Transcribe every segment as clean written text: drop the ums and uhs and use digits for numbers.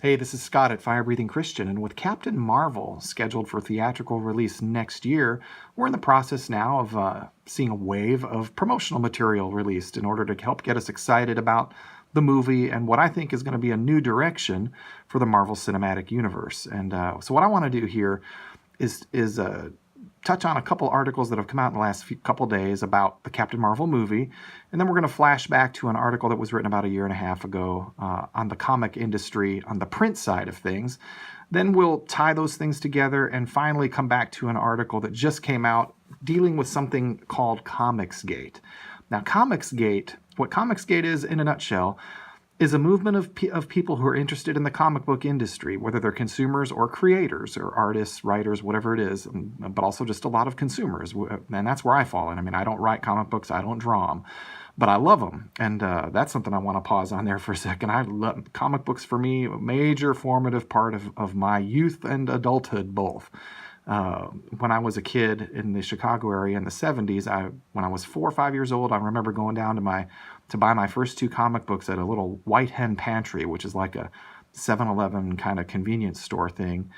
Hey, this is Scott at Fire Breathing Christian, and with Captain Marvel scheduled for theatrical release next year, we're in the process now of seeing a wave of promotional material released in order to help get us excited about the movie and what I think is going to be a new direction for the Marvel Cinematic Universe. And so what I want to do here is touch on a couple articles that have come out in the last couple days about the Captain Marvel movie, and then we're going to flash back to an article that was written about a year and a half ago on the comic industry on the print side of things. Then we'll tie those things together and finally come back to an article that just came out dealing with something called Comicsgate. Now, what Comicsgate is in a nutshell, is a movement of people who are interested in the comic book industry, whether they're consumers or creators or artists, writers, whatever it is, but also just a lot of consumers. And that's where I fall in. I mean, I don't write comic books, I don't draw them, but I love them. And that's something I want to pause on there for a second. I love comic books. For me, a major formative part of my youth and adulthood both. When I was a kid in the Chicago area in the 70s, when I was 4 or 5 years old, I remember going down to buy my first 2 comic books at a little White Hen Pantry, which is like a 7-Eleven kind of convenience store thing.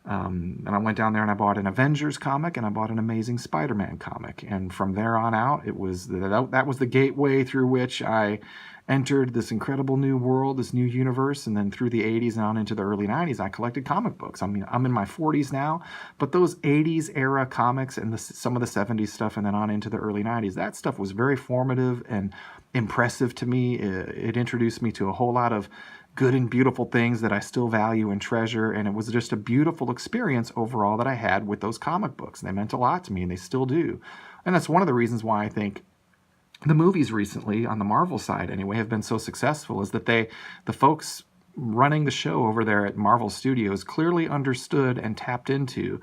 And I went down there and I bought an Avengers comic and I bought an Amazing Spider-Man comic. And from there on out, that was the gateway through which I entered this incredible new world, this new universe. And then through the 80s and on into the early 90s, I collected comic books. I mean, I'm in my 40s now, but those 80s era comics and some of the 70s stuff and then on into the early 90s, that stuff was very formative and impressive to me. It introduced me to a whole lot of good and beautiful things that I still value and treasure, and it was just a beautiful experience overall that I had with those comic books. They meant a lot to me, and they still do. And that's one of the reasons why I think the movies recently, on the Marvel side anyway, have been so successful, is that the folks running the show over there at Marvel Studios clearly understood and tapped into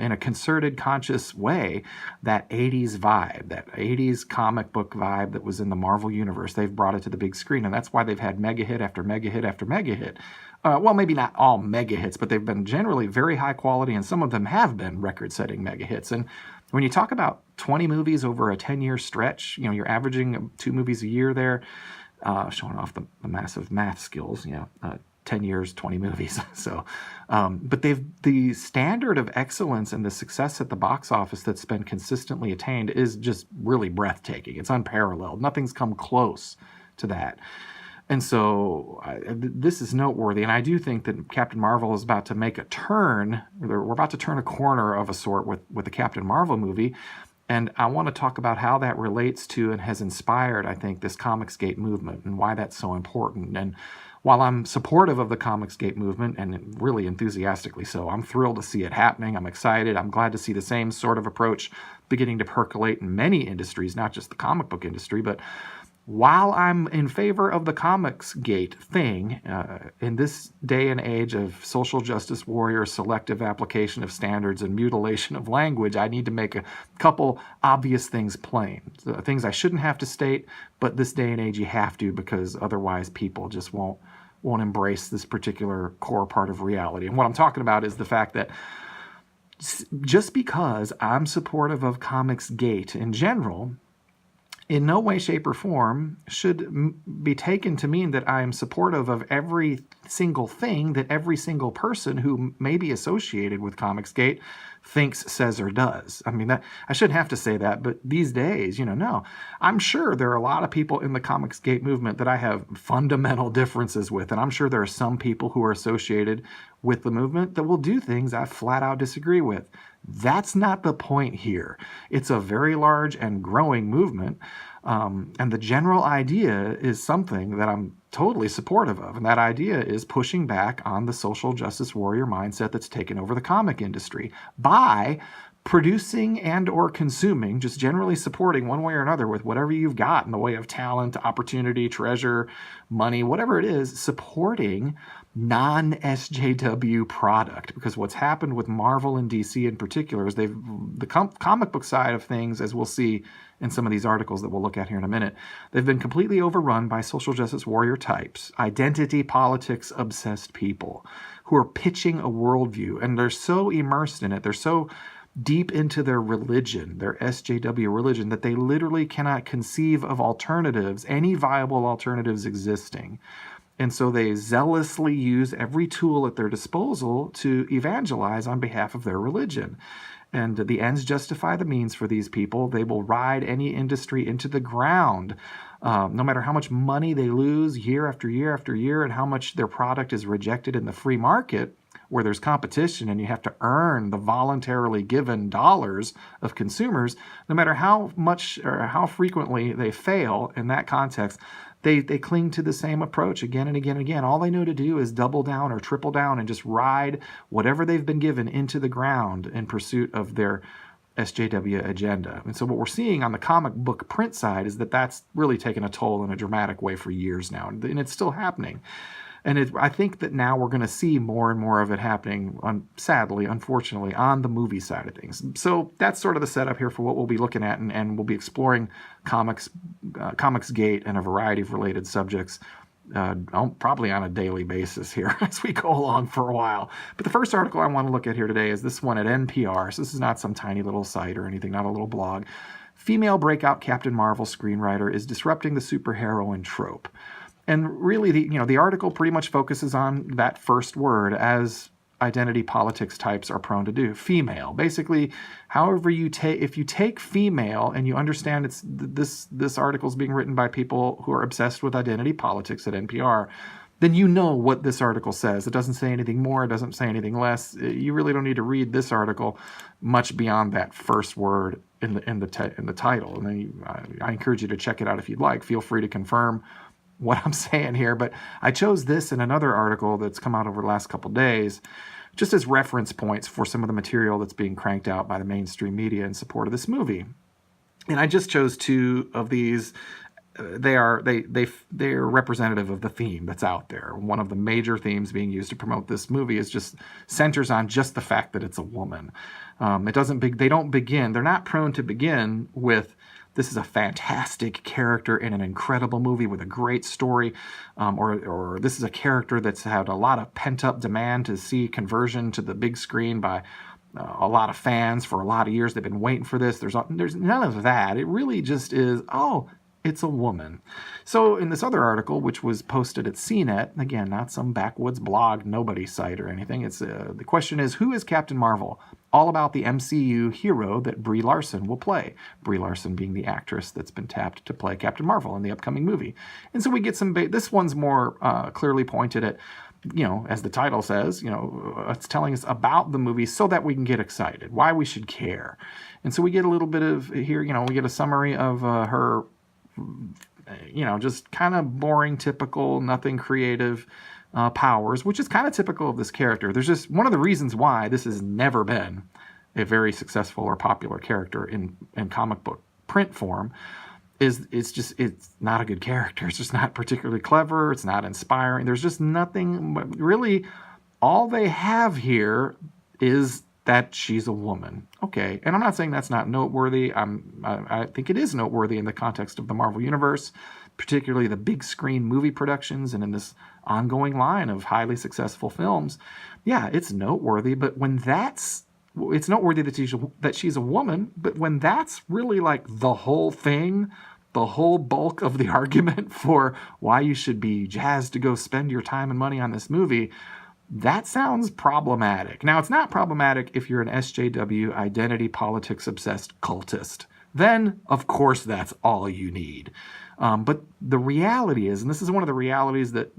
in a concerted, conscious way, that 80s vibe, that 80s comic book vibe that was in the Marvel Universe. They've brought it to the big screen, and that's why they've had mega hit after mega hit after mega hit. Well, maybe not all mega hits, but they've been generally very high quality, and some of them have been record-setting mega hits. And when you talk about 20 movies over a 10-year stretch, you're averaging 2 movies a year there, showing off the massive math skills, 10 years, 20 movies. So, but the standard of excellence and the success at the box office that's been consistently attained is just really breathtaking. It's unparalleled. Nothing's come close to that. And so this is noteworthy. And I do think that Captain Marvel is about to make a turn. We're about to turn a corner of a sort with the Captain Marvel movie. And I want to talk about how that relates to and has inspired, I think, this Comicsgate movement and why that's so important. And while I'm supportive of the Comicsgate movement, and really enthusiastically so, I'm thrilled to see it happening. I'm excited. I'm glad to see the same sort of approach beginning to percolate in many industries, not just the comic book industry. But while I'm in favor of the Comicsgate thing, in this day and age of social justice warrior selective application of standards and mutilation of language, I need to make a couple obvious things plain. Things I shouldn't have to state, but this day and age you have to, because otherwise people just won't embrace this particular core part of reality. And what I'm talking about is the fact that just because I'm supportive of Comicsgate in general, in no way, shape, or form should be taken to mean that I am supportive of every single thing that every single person who may be associated with Comicsgate thinks, says, or does. I mean, I shouldn't have to say that, but these days, no. I'm sure there are a lot of people in the Comicsgate movement that I have fundamental differences with, and I'm sure there are some people who are associated with the movement that will do things I flat out disagree with. That's not the point here. It's a very large and growing movement, and the general idea is something that I'm totally supportive of, and that idea is pushing back on the social justice warrior mindset that's taken over the comic industry by producing and or consuming, just generally supporting one way or another with whatever you've got in the way of talent, opportunity, treasure, money, whatever it is, supporting non-SJW product. Because what's happened with Marvel and DC in particular is the comic book side of things, as we'll see in some of these articles that we'll look at here in a minute, they've been completely overrun by social justice warrior types, identity politics obsessed people who are pitching a worldview, and they're so immersed in it, they're so deep into their religion, their SJW religion, that they literally cannot conceive of alternatives, any viable alternatives existing. And so they zealously use every tool at their disposal to evangelize on behalf of their religion. And the ends justify the means for these people. They will ride any industry into the ground, no matter how much money they lose year after year after year, and how much their product is rejected in the free market, where there's competition and you have to earn the voluntarily given dollars of consumers. No matter how much or how frequently they fail in that context, they cling to the same approach again and again and again. All they know to do is double down or triple down and just ride whatever they've been given into the ground in pursuit of their SJW agenda. And so what we're seeing on the comic book print side is that that's really taken a toll in a dramatic way for years now, and it's still happening. And I think that now we're going to see more and more of it happening, sadly, unfortunately, on the movie side of things. So that's sort of the setup here for what we'll be looking at, and we'll be exploring Comicsgate and a variety of related subjects probably on a daily basis here as we go along for a while. But the first article I want to look at here today is this one at NPR. So this is not some tiny little site or anything, not a little blog. Female breakout Captain Marvel screenwriter is disrupting the superheroine trope. And really, the article pretty much focuses on that first word, as identity politics types are prone to do. Female. Basically, however if you take female and you understand this article is being written by people who are obsessed with identity politics at NPR, then you know what this article says. It doesn't say anything more. It doesn't say anything less. You really don't need to read this article much beyond that first word in the title. And then I encourage you to check it out if you'd like. Feel free to confirm what I'm saying here, but I chose this in another article that's come out over the last couple days just as reference points for some of the material that's being cranked out by the mainstream media in support of this movie. And I just chose two of these. They're representative of the theme that's out there. One of the major themes being used to promote this movie is just centers on just the fact that it's a woman. They're not prone to begin with, this is a fantastic character in an incredible movie with a great story, or this is a character that's had a lot of pent-up demand to see conversion to the big screen by a lot of fans for a lot of years. They've been waiting for this. There's none of that. It really just is, it's a woman. So in this other article, which was posted at CNET, again, not some backwoods blog, nobody site or anything, the question is, who is Captain Marvel? All about the MCU hero that Brie Larson will play. Brie Larson being the actress that's been tapped to play Captain Marvel in the upcoming movie. And so we get this one's more clearly pointed at, as the title says, it's telling us about the movie so that we can get excited, why we should care. And so we get a little bit of here, we get a summary of her, just kind of boring, typical, nothing creative powers, which is kind of typical of this character. There's just one of the reasons why this has never been a very successful or popular character in comic book print form is it's not a good character. It's just not particularly clever. It's not inspiring. There's just nothing, really, all they have here is that she's a woman. Okay, and I'm not saying that's not noteworthy. I think it is noteworthy in the context of the Marvel Universe, particularly the big screen movie productions and in this ongoing line of highly successful films. Yeah, it's noteworthy, but it's noteworthy that she's a woman, but when that's really like the whole thing, the whole bulk of the argument for why you should be jazzed to go spend your time and money on this movie, that sounds problematic. Now, it's not problematic if you're an SJW identity politics obsessed cultist. Then, of course, that's all you need. But the reality is, and this is one of the realities that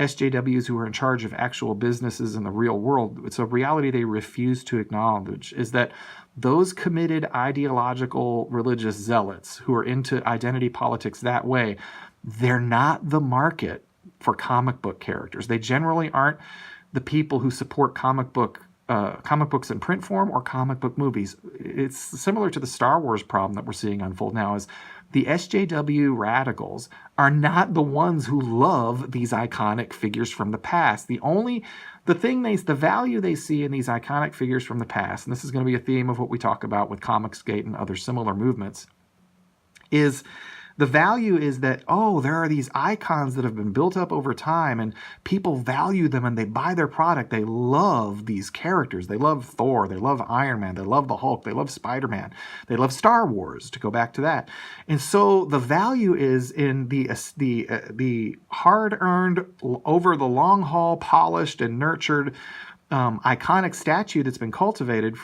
SJWs who are in charge of actual businesses in the real world, it's a reality they refuse to acknowledge, is that those committed ideological religious zealots who are into identity politics that way, they're not the market for comic book characters. They generally aren't the people who support comic books in print form or comic book movies. It's similar to the Star Wars problem that we're seeing unfold now, is the SJW radicals are not the ones who love these iconic figures from the past. The value they see in these iconic figures from the past, and this is going to be a theme of what we talk about with Comicsgate and other similar movements, is The value is that, oh, there are these icons that have been built up over time and people value them and they buy their product. They love these characters. They love Thor. They love Iron Man. They love the Hulk. They love Spider-Man. They love Star Wars, to go back to that. And so the value is in the hard-earned, over the long haul, polished and nurtured iconic stature that's been cultivated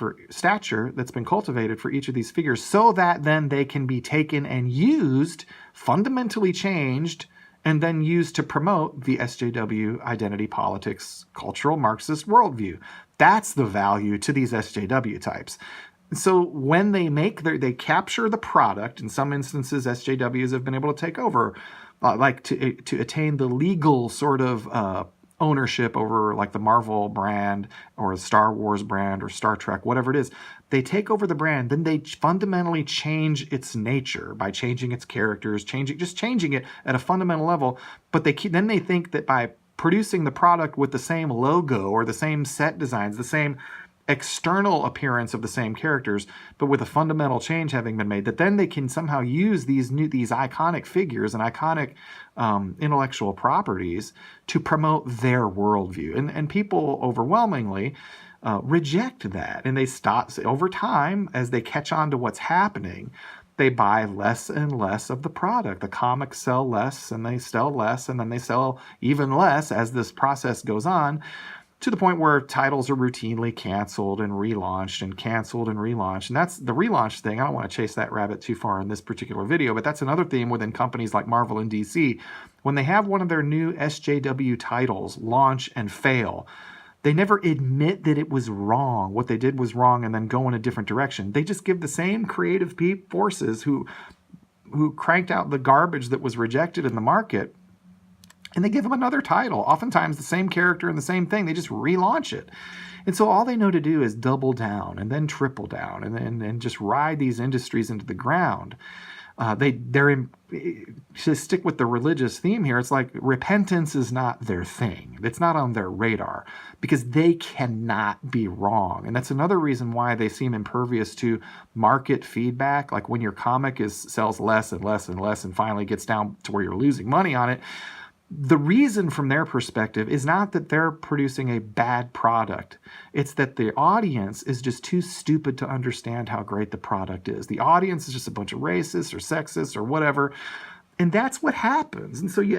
for each of these figures, so that then they can be taken and used, fundamentally changed, and then used to promote the SJW identity politics, cultural Marxist worldview. That's the value to these SJW types. So when they they capture the product. In some instances, SJWs have been able to take over, like to attain the legal sort of ownership over like the Marvel brand or the Star Wars brand or Star Trek, whatever it is. They take over the brand, then they fundamentally change its nature by changing its characters, changing it at a fundamental level. But then they think that by producing the product with the same logo or the same set designs, the same external appearance of the same characters, but with a fundamental change having been made, that then they can somehow use these iconic figures and iconic intellectual properties to promote their worldview. And people overwhelmingly reject that, and they stop over time as they catch on to what's happening. They buy less and less of the product. The comics sell less and they sell less, and then they sell even less as this process goes on, to the point where titles are routinely canceled and relaunched and canceled and relaunched. And that's the relaunch thing. I don't want to chase that rabbit too far in this particular video, but that's another theme within companies like Marvel and DC. When they have one of their new SJW titles launch and fail, they never admit that it was wrong, what they did was wrong, and then go in a different direction. They just give the same creative forces who cranked out the garbage that was rejected in the market, and they give them another title, oftentimes the same character and the same thing. They just relaunch it. And so all they know to do is double down and then triple down and just ride these industries into the ground. To stick with the religious theme here, it's like repentance is not their thing. It's not on their radar because they cannot be wrong. And that's another reason why they seem impervious to market feedback. Like when your comic sells less and less and less and finally gets down to where you're losing money on it, the reason from their perspective is not that they're producing a bad product. It's that the audience is just too stupid to understand how great the product is. The audience is just a bunch of racists or sexists or whatever. And that's what happens. And so they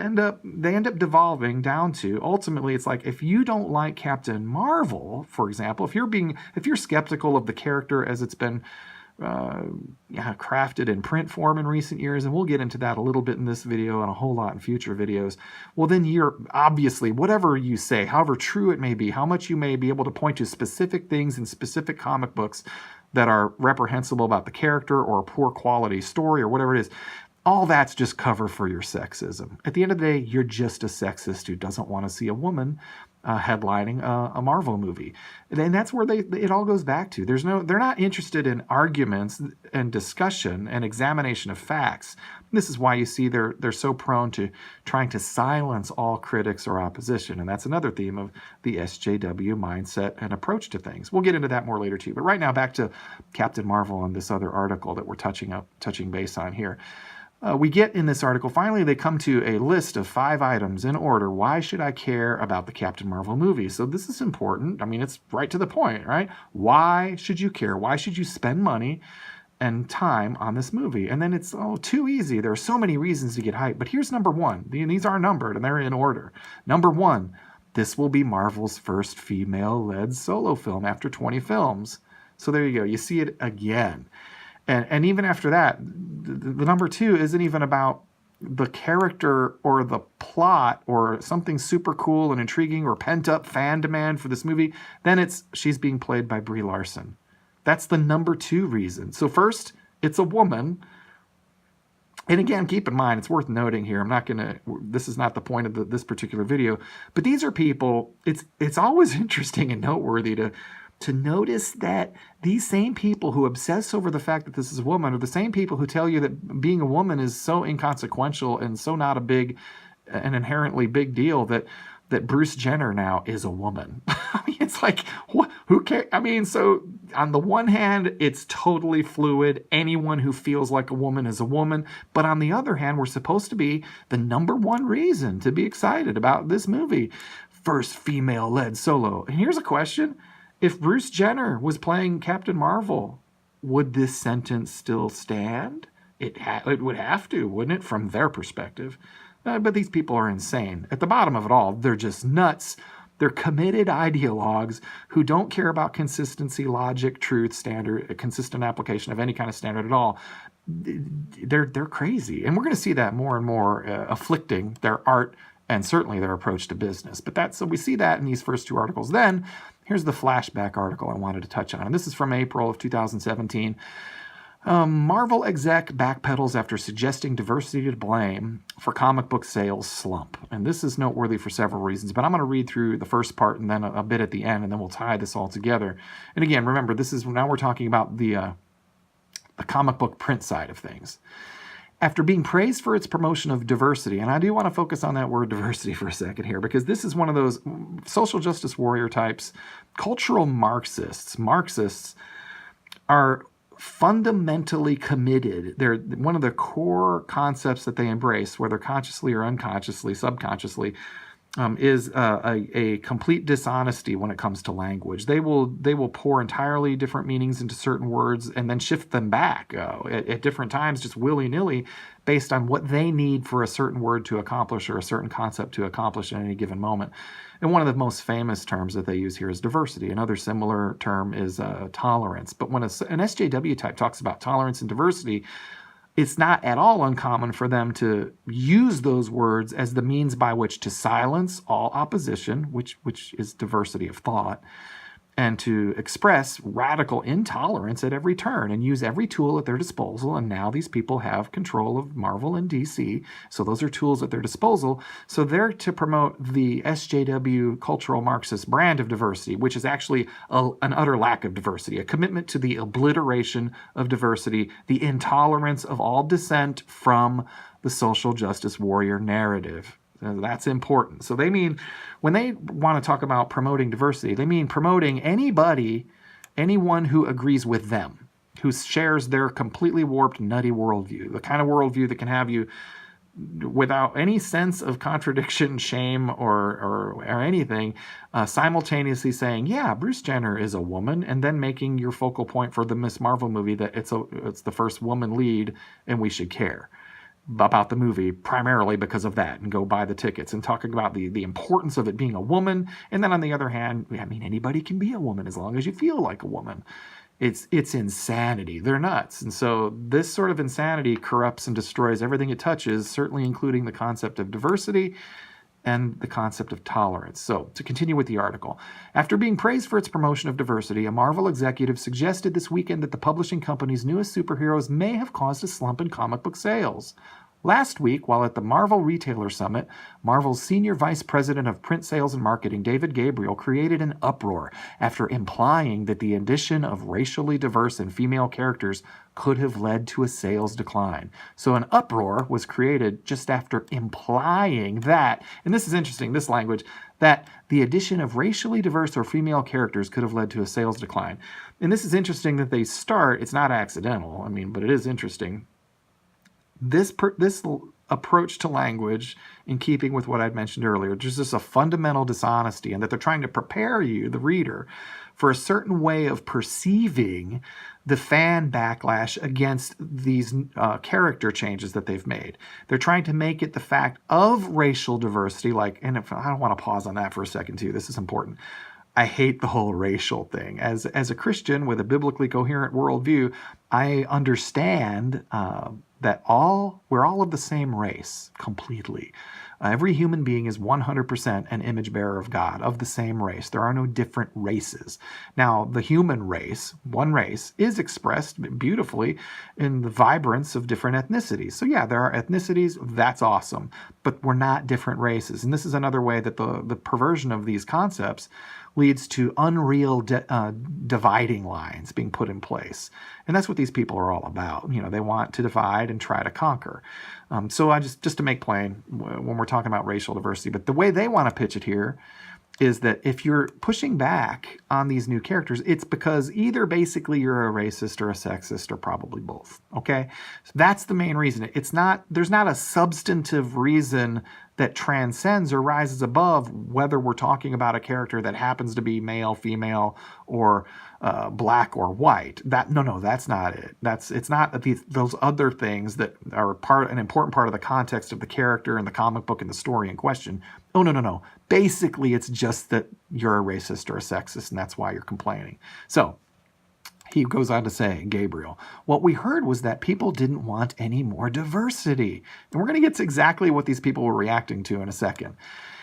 end up devolving down to, ultimately, it's like, if you don't like Captain Marvel, for example, if you're skeptical of the character as it's been crafted in print form in recent years, and we'll get into that a little bit in this video and a whole lot in future videos, well, then you're obviously, whatever you say, however true it may be, how much you may be able to point to specific things in specific comic books that are reprehensible about the character or a poor quality story or whatever it is, all that's just cover for your sexism. At the end of the day, you're just a sexist who doesn't want to see a woman headlining a Marvel movie. And that's where it all goes back to. They're not interested in arguments and discussion and examination of facts. This is why you see they're so prone to trying to silence all critics or opposition. And that's another theme of the SJW mindset and approach to things. We'll get into that more later too. But right now, back to Captain Marvel and this other article that we're touching base on here. We get in this article, finally, they come to a list of 5 items in order. Why should I care about the Captain Marvel movie? So this is important. I mean, it's right to the point, right? Why should you care? Why should you spend money and time on this movie? And then it's too easy. There are so many reasons to get hyped. But here's number 1. These are numbered and they're in order. Number 1, this will be Marvel's first female-led solo film after 20 films. So there you go. You see it again. And even after that, the number 2 isn't even about the character or the plot or something super cool and intriguing or pent-up fan demand for this movie. Then she's being played by Brie Larson. That's the number 2 reason. So first, it's a woman. And again, keep in mind, it's worth noting here, this is not the point of this particular video, but these are people, it's always interesting and noteworthy to notice that these same people who obsess over the fact that this is a woman are the same people who tell you that being a woman is so inconsequential and so not an inherently big deal that Bruce Jenner now is a woman. I mean, it's like, Who cares? I mean, so on the one hand, it's totally fluid. Anyone who feels like a woman is a woman. But on the other hand, we're supposed to be the number one reason to be excited about this movie. First female-led solo. And here's a question. If Bruce Jenner was playing Captain Marvel, would this sentence still stand? It would have to, wouldn't it, from their perspective? But these people are insane. At the bottom of it all, they're just nuts. They're committed ideologues who don't care about consistency, logic, truth, standard, a consistent application of any kind of standard at all. They're crazy. And we're going to see that more and more afflicting their art and certainly their approach to business. But so we see that in these first two articles. Then here's the flashback article I wanted to touch on. And this is from April of 2017. Marvel exec backpedals after suggesting diversity to blame for comic book sales slump. And this is noteworthy for several reasons, but I'm going to read through the first part and then a bit at the end, and then we'll tie this all together. And again, remember, now we're talking about the comic book print side of things. After being praised for its promotion of diversity, and I do want to focus on that word diversity for a second here, because this is one of those social justice warrior types, cultural Marxists. Marxists are fundamentally committed. They're one of the core concepts that they embrace, whether consciously or unconsciously, subconsciously, is a complete dishonesty when it comes to language. They will pour entirely different meanings into certain words and then shift them back at different times, just willy-nilly, based on what they need for a certain word to accomplish or a certain concept to accomplish at any given moment. And one of the most famous terms that they use here is diversity. Another similar term is tolerance. But when an SJW type talks about tolerance and diversity, it's not at all uncommon for them to use those words as the means by which to silence all opposition, which is diversity of thought, and to express radical intolerance at every turn and use every tool at their disposal. And now these people have control of Marvel and DC, so those are tools at their disposal. So they're to promote the SJW cultural Marxist brand of diversity, which is actually an utter lack of diversity, a commitment to the obliteration of diversity, the intolerance of all dissent from the social justice warrior narrative. That's important. So they mean, when they want to talk about promoting diversity, they mean promoting anyone who agrees with them, who shares their completely warped, nutty worldview, the kind of worldview that can have you, without any sense of contradiction, shame, or anything, simultaneously saying, yeah, Bruce Jenner is a woman, and then making your focal point for the Miss Marvel movie that it's the first woman lead and we should care about the movie primarily because of that, and go buy the tickets, and talking about the importance of it being a woman. And then on the other hand, I mean, anybody can be a woman as long as you feel like a woman. It's insanity. They're nuts. And so this sort of insanity corrupts and destroys everything it touches, certainly including the concept of diversity and the concept of tolerance. So, to continue with the article, after being praised for its promotion of diversity, a Marvel executive suggested this weekend that the publishing company's newest superheroes may have caused a slump in comic book sales. Last week, while at the Marvel Retailer Summit, Marvel's Senior Vice President of Print Sales and Marketing, David Gabriel, created an uproar after implying that the addition of racially diverse and female characters could have led to a sales decline. So an uproar was created just after implying that, and this is interesting, this language, that the addition of racially diverse or female characters could have led to a sales decline. And this is interesting that they start, it's not accidental, I mean, but it is interesting. This approach to language, in keeping with what I'd mentioned earlier, there's just a fundamental dishonesty, and that they're trying to prepare you, the reader, for a certain way of perceiving the fan backlash against these character changes that they've made. They're trying to make it the fact of racial diversity, and if I don't want to pause on that for a second too, this is important. I hate the whole racial thing. As a Christian with a biblically coherent worldview, I understand that we're all of the same race completely. Every human being is 100% an image bearer of God, of the same race. There are no different races. Now, the human race, one race, is expressed beautifully in the vibrance of different ethnicities. So yeah, there are ethnicities, that's awesome, but we're not different races. And this is another way that the perversion of these concepts leads to unreal dividing lines being put in place. And that's what these people are all about. They want to divide and try to conquer. So I just to make plain, when we're talking about racial diversity, but the way they want to pitch it here is that if you're pushing back on these new characters, it's because either basically you're a racist or a sexist or probably both. Okay, so that's the main reason. There's not a substantive reason that transcends or rises above whether we're talking about a character that happens to be male, female, or black or white. No, that's not it. It's not those other things that are an important part of the context of the character and the comic book and the story in question. Oh, no. Basically, it's just that you're a racist or a sexist, and that's why you're complaining. So he goes on to say, Gabriel, what we heard was that people didn't want any more diversity. And we're going to get to exactly what these people were reacting to in a second.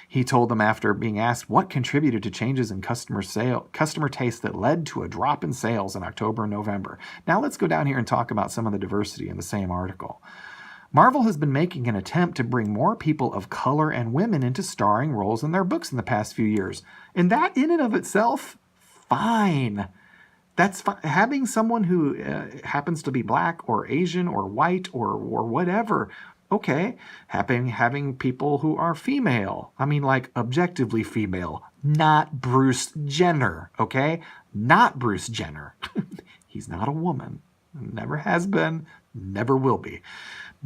He told them after being asked what contributed to changes in customer taste that led to a drop in sales in October and November. Now let's go down here and talk about some of the diversity in the same article. Marvel has been making an attempt to bring more people of color and women into starring roles in their books in the past few years. And that in and of itself, fine. That's fine. Having someone who happens to be black or Asian or white or whatever, okay. Having people who are female, I mean like objectively female, not Bruce Jenner, okay? Not Bruce Jenner. He's not a woman. Never has been, never will be.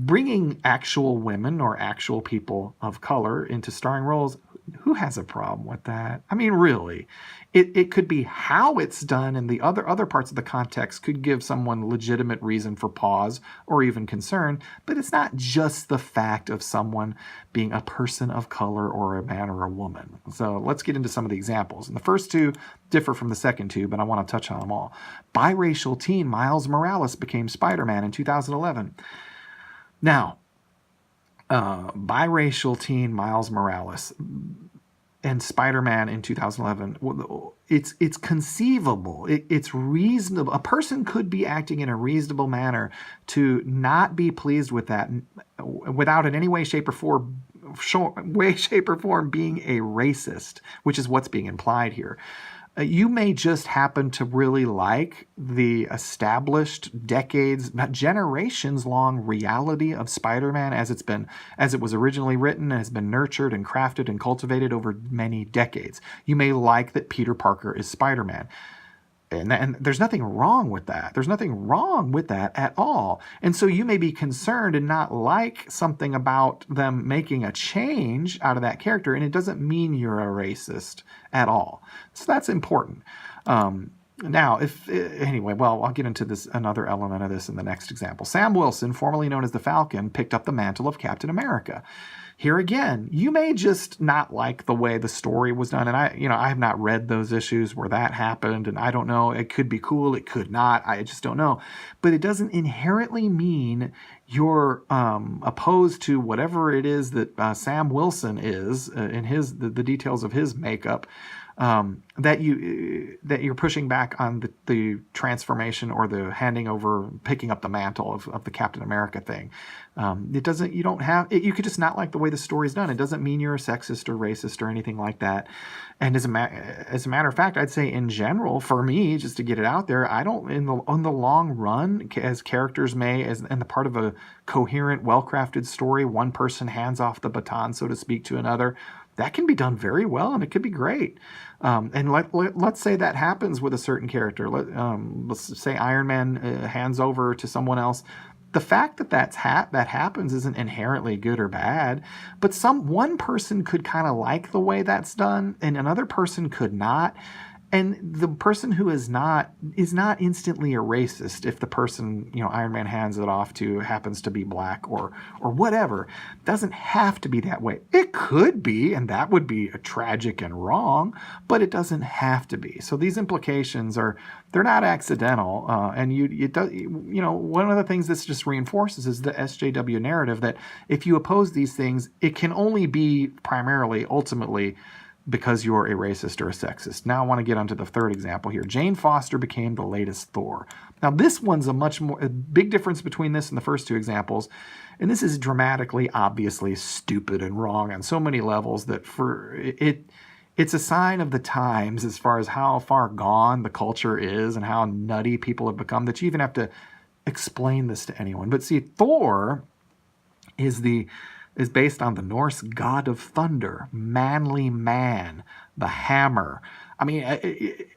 Bringing actual women or actual people of color into starring roles, who has a problem with that? I mean, really, it could be how it's done, and the other parts of the context could give someone legitimate reason for pause or even concern, but it's not just the fact of someone being a person of color or a man or a woman. So let's get into some of the examples. And the first two differ from the second two, but I want to touch on them all. Biracial teen Miles Morales became Spider-Man in 2011. Now, biracial teen Miles Morales and Spider-Man in 2011, it's conceivable. It's reasonable. A person could be acting in a reasonable manner to not be pleased with that without in any way, shape, or form being a racist, which is what's being implied here. You may just happen to really like the established decades, not generations long reality of Spider-Man as it was originally written and has been nurtured and crafted and cultivated over many decades. You may like that Peter Parker is Spider-Man. And there's nothing wrong with that. There's nothing wrong with that at all. And so you may be concerned and not like something about them making a change out of that character, and it doesn't mean you're a racist at all. So that's important. Now, I'll get into this another element of this in the next example. Sam Wilson, formerly known as the Falcon, picked up the mantle of Captain America. Here again, you may just not like the way the story was done, and I have not read those issues where that happened, and I don't know. It could be cool, it could not. I just don't know. But it doesn't inherently mean you're opposed to whatever it is that Sam Wilson is in the details of his makeup. That you're pushing back on the transformation or the handing over, picking up the mantle of the Captain America thing. You could just not like the way the story's done. It doesn't mean you're a sexist or racist or anything like that. And as a matter of fact, I'd say in general, for me, just to get it out there, I don't, in the long run, as characters in the part of a coherent, well-crafted story, one person hands off the baton, so to speak, to another. That can be done very well, and it could be great. And let's say that happens with a certain character. Let's say Iron Man hands over to someone else. The fact that that happens isn't inherently good or bad, but one person could kind of like the way that's done, and another person could not. And the person who is not instantly a racist if the person, Iron Man hands it off to happens to be black or whatever. Doesn't have to be that way. It could be, and that would be tragic and wrong, but it doesn't have to be. So these implications they're not accidental. And one of the things this just reinforces is the SJW narrative that if you oppose these things, it can only be primarily, ultimately, because you're a racist or a sexist. Now I want to get onto the third example here. Jane Foster became the latest Thor. Now this one's a big difference between this and the first two examples. And this is dramatically, obviously stupid and wrong on so many levels that it's a sign of the times as far as how far gone the culture is and how nutty people have become that you even have to explain this to anyone. But see, Thor is is based on the Norse god of thunder, manly man, the hammer. I mean,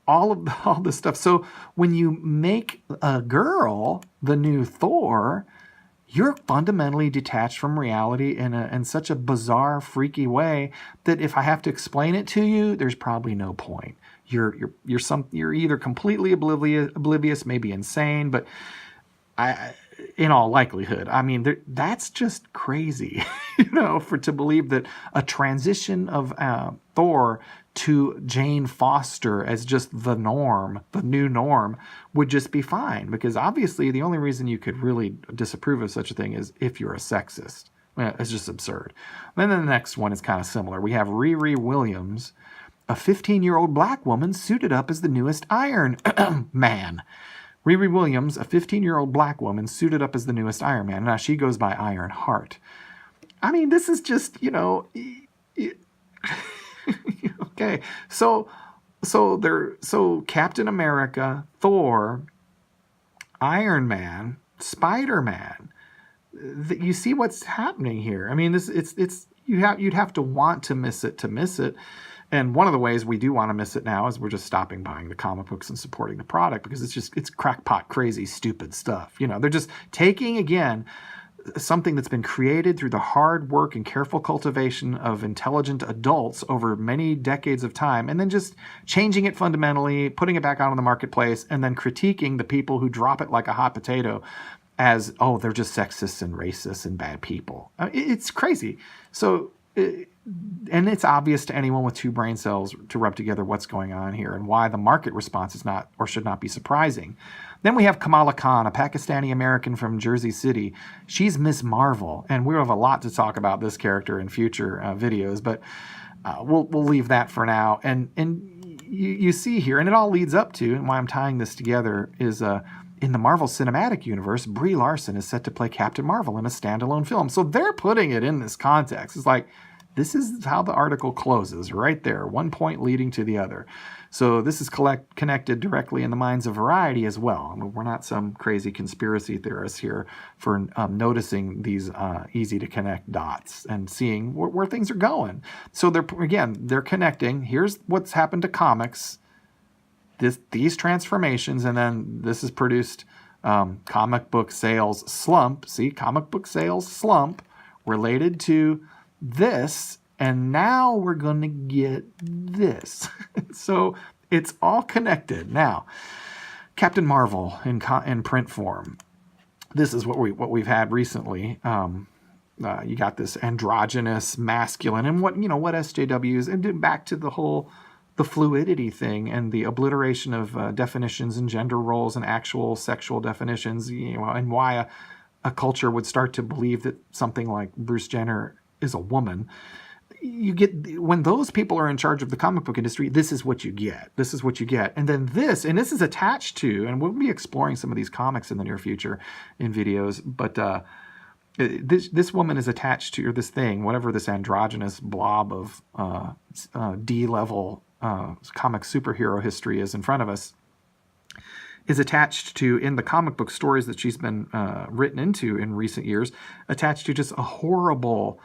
all this stuff. So when you make a girl the new Thor, you're fundamentally detached from reality in such a bizarre, freaky way that if I have to explain it to you, there's probably no point. You're either completely oblivious, maybe insane, but in all likelihood, I mean, that's just crazy, to believe that a transition of Thor to Jane Foster as just the norm, the new norm, would just be fine. Because obviously the only reason you could really disapprove of such a thing is if you're a sexist. It's just absurd. Then the next one is kind of similar. We have Riri Williams, a 15-year-old black woman suited up as the newest Iron Man. Riri Williams, a 15-year-old black woman suited up as the newest Iron Man. Now, she goes by Iron Heart. I mean, this is just, okay. So Captain America, Thor, Iron Man, Spider-Man. You see what's happening here. I mean, you'd have to want to miss it. And one of the ways we do want to miss it now is we're just stopping buying the comic books and supporting the product because it's crackpot, crazy, stupid stuff. They're just taking, again, something that's been created through the hard work and careful cultivation of intelligent adults over many decades of time, and then just changing it fundamentally, putting it back out on the marketplace, and then critiquing the people who drop it like a hot potato as, oh, they're just sexists and racists and bad people. It's crazy. So... and it's obvious to anyone with two brain cells to rub together what's going on here and why the market response is not or should not be surprising. Then we have Kamala Khan, a Pakistani American from Jersey City. She's Miss Marvel, and we'll have a lot to talk about this character in future videos, but we'll leave that for now. And you see here, and it all leads up to, and why I'm tying this together is in the Marvel Cinematic Universe, Brie Larson is set to play Captain Marvel in a standalone film. So they're putting it in this context. It's like, this is how the article closes, right there, one point leading to the other. So this is connected directly in the minds of Variety as well. I mean, we're not some crazy conspiracy theorists here for noticing these easy-to-connect dots and seeing where things are going. So they're connecting. Here's what's happened to comics, these transformations, and then this has produced comic book sales slump. See, comic book sales slump related to this, and now we're going to get this. So it's all connected. Now, Captain Marvel in print form. This is what we've had recently. You got this androgynous, masculine, and what SJWs, and back to the fluidity thing and the obliteration of definitions and gender roles and actual sexual definitions. And why a culture would start to believe that something like Bruce Jenner is a woman. You get, when those people are in charge of the comic book industry, this is what you get. And then this is attached to, and we'll be exploring some of these comics in the near future in videos, but this woman is attached to, or this thing, whatever this androgynous blob of D-level comic superhero history is in front of us, is attached to, in the comic book stories that she's been written into in recent years, attached to just a horrible,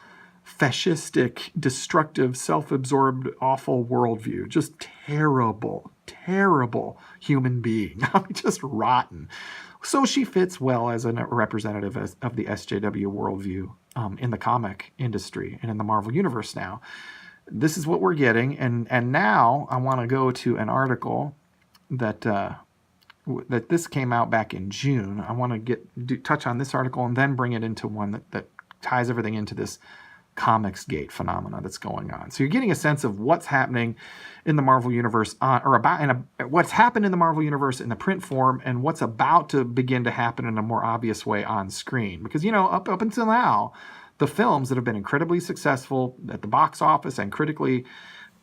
fascistic, destructive, self-absorbed, awful worldview. Just terrible, terrible human being. I mean, just rotten. So she fits well as a representative of the SJW worldview in the comic industry and in the Marvel Universe now. This is what we're getting. And now I want to go to an article that this came out back in June. I want to touch on this article and then bring it into one that ties everything into this Comicsgate phenomena that's going on. So you're getting a sense of what's happening in the Marvel Universe what's happened in the Marvel Universe in the print form and what's about to begin to happen in a more obvious way on screen. Because, up until now, the films that have been incredibly successful at the box office and critically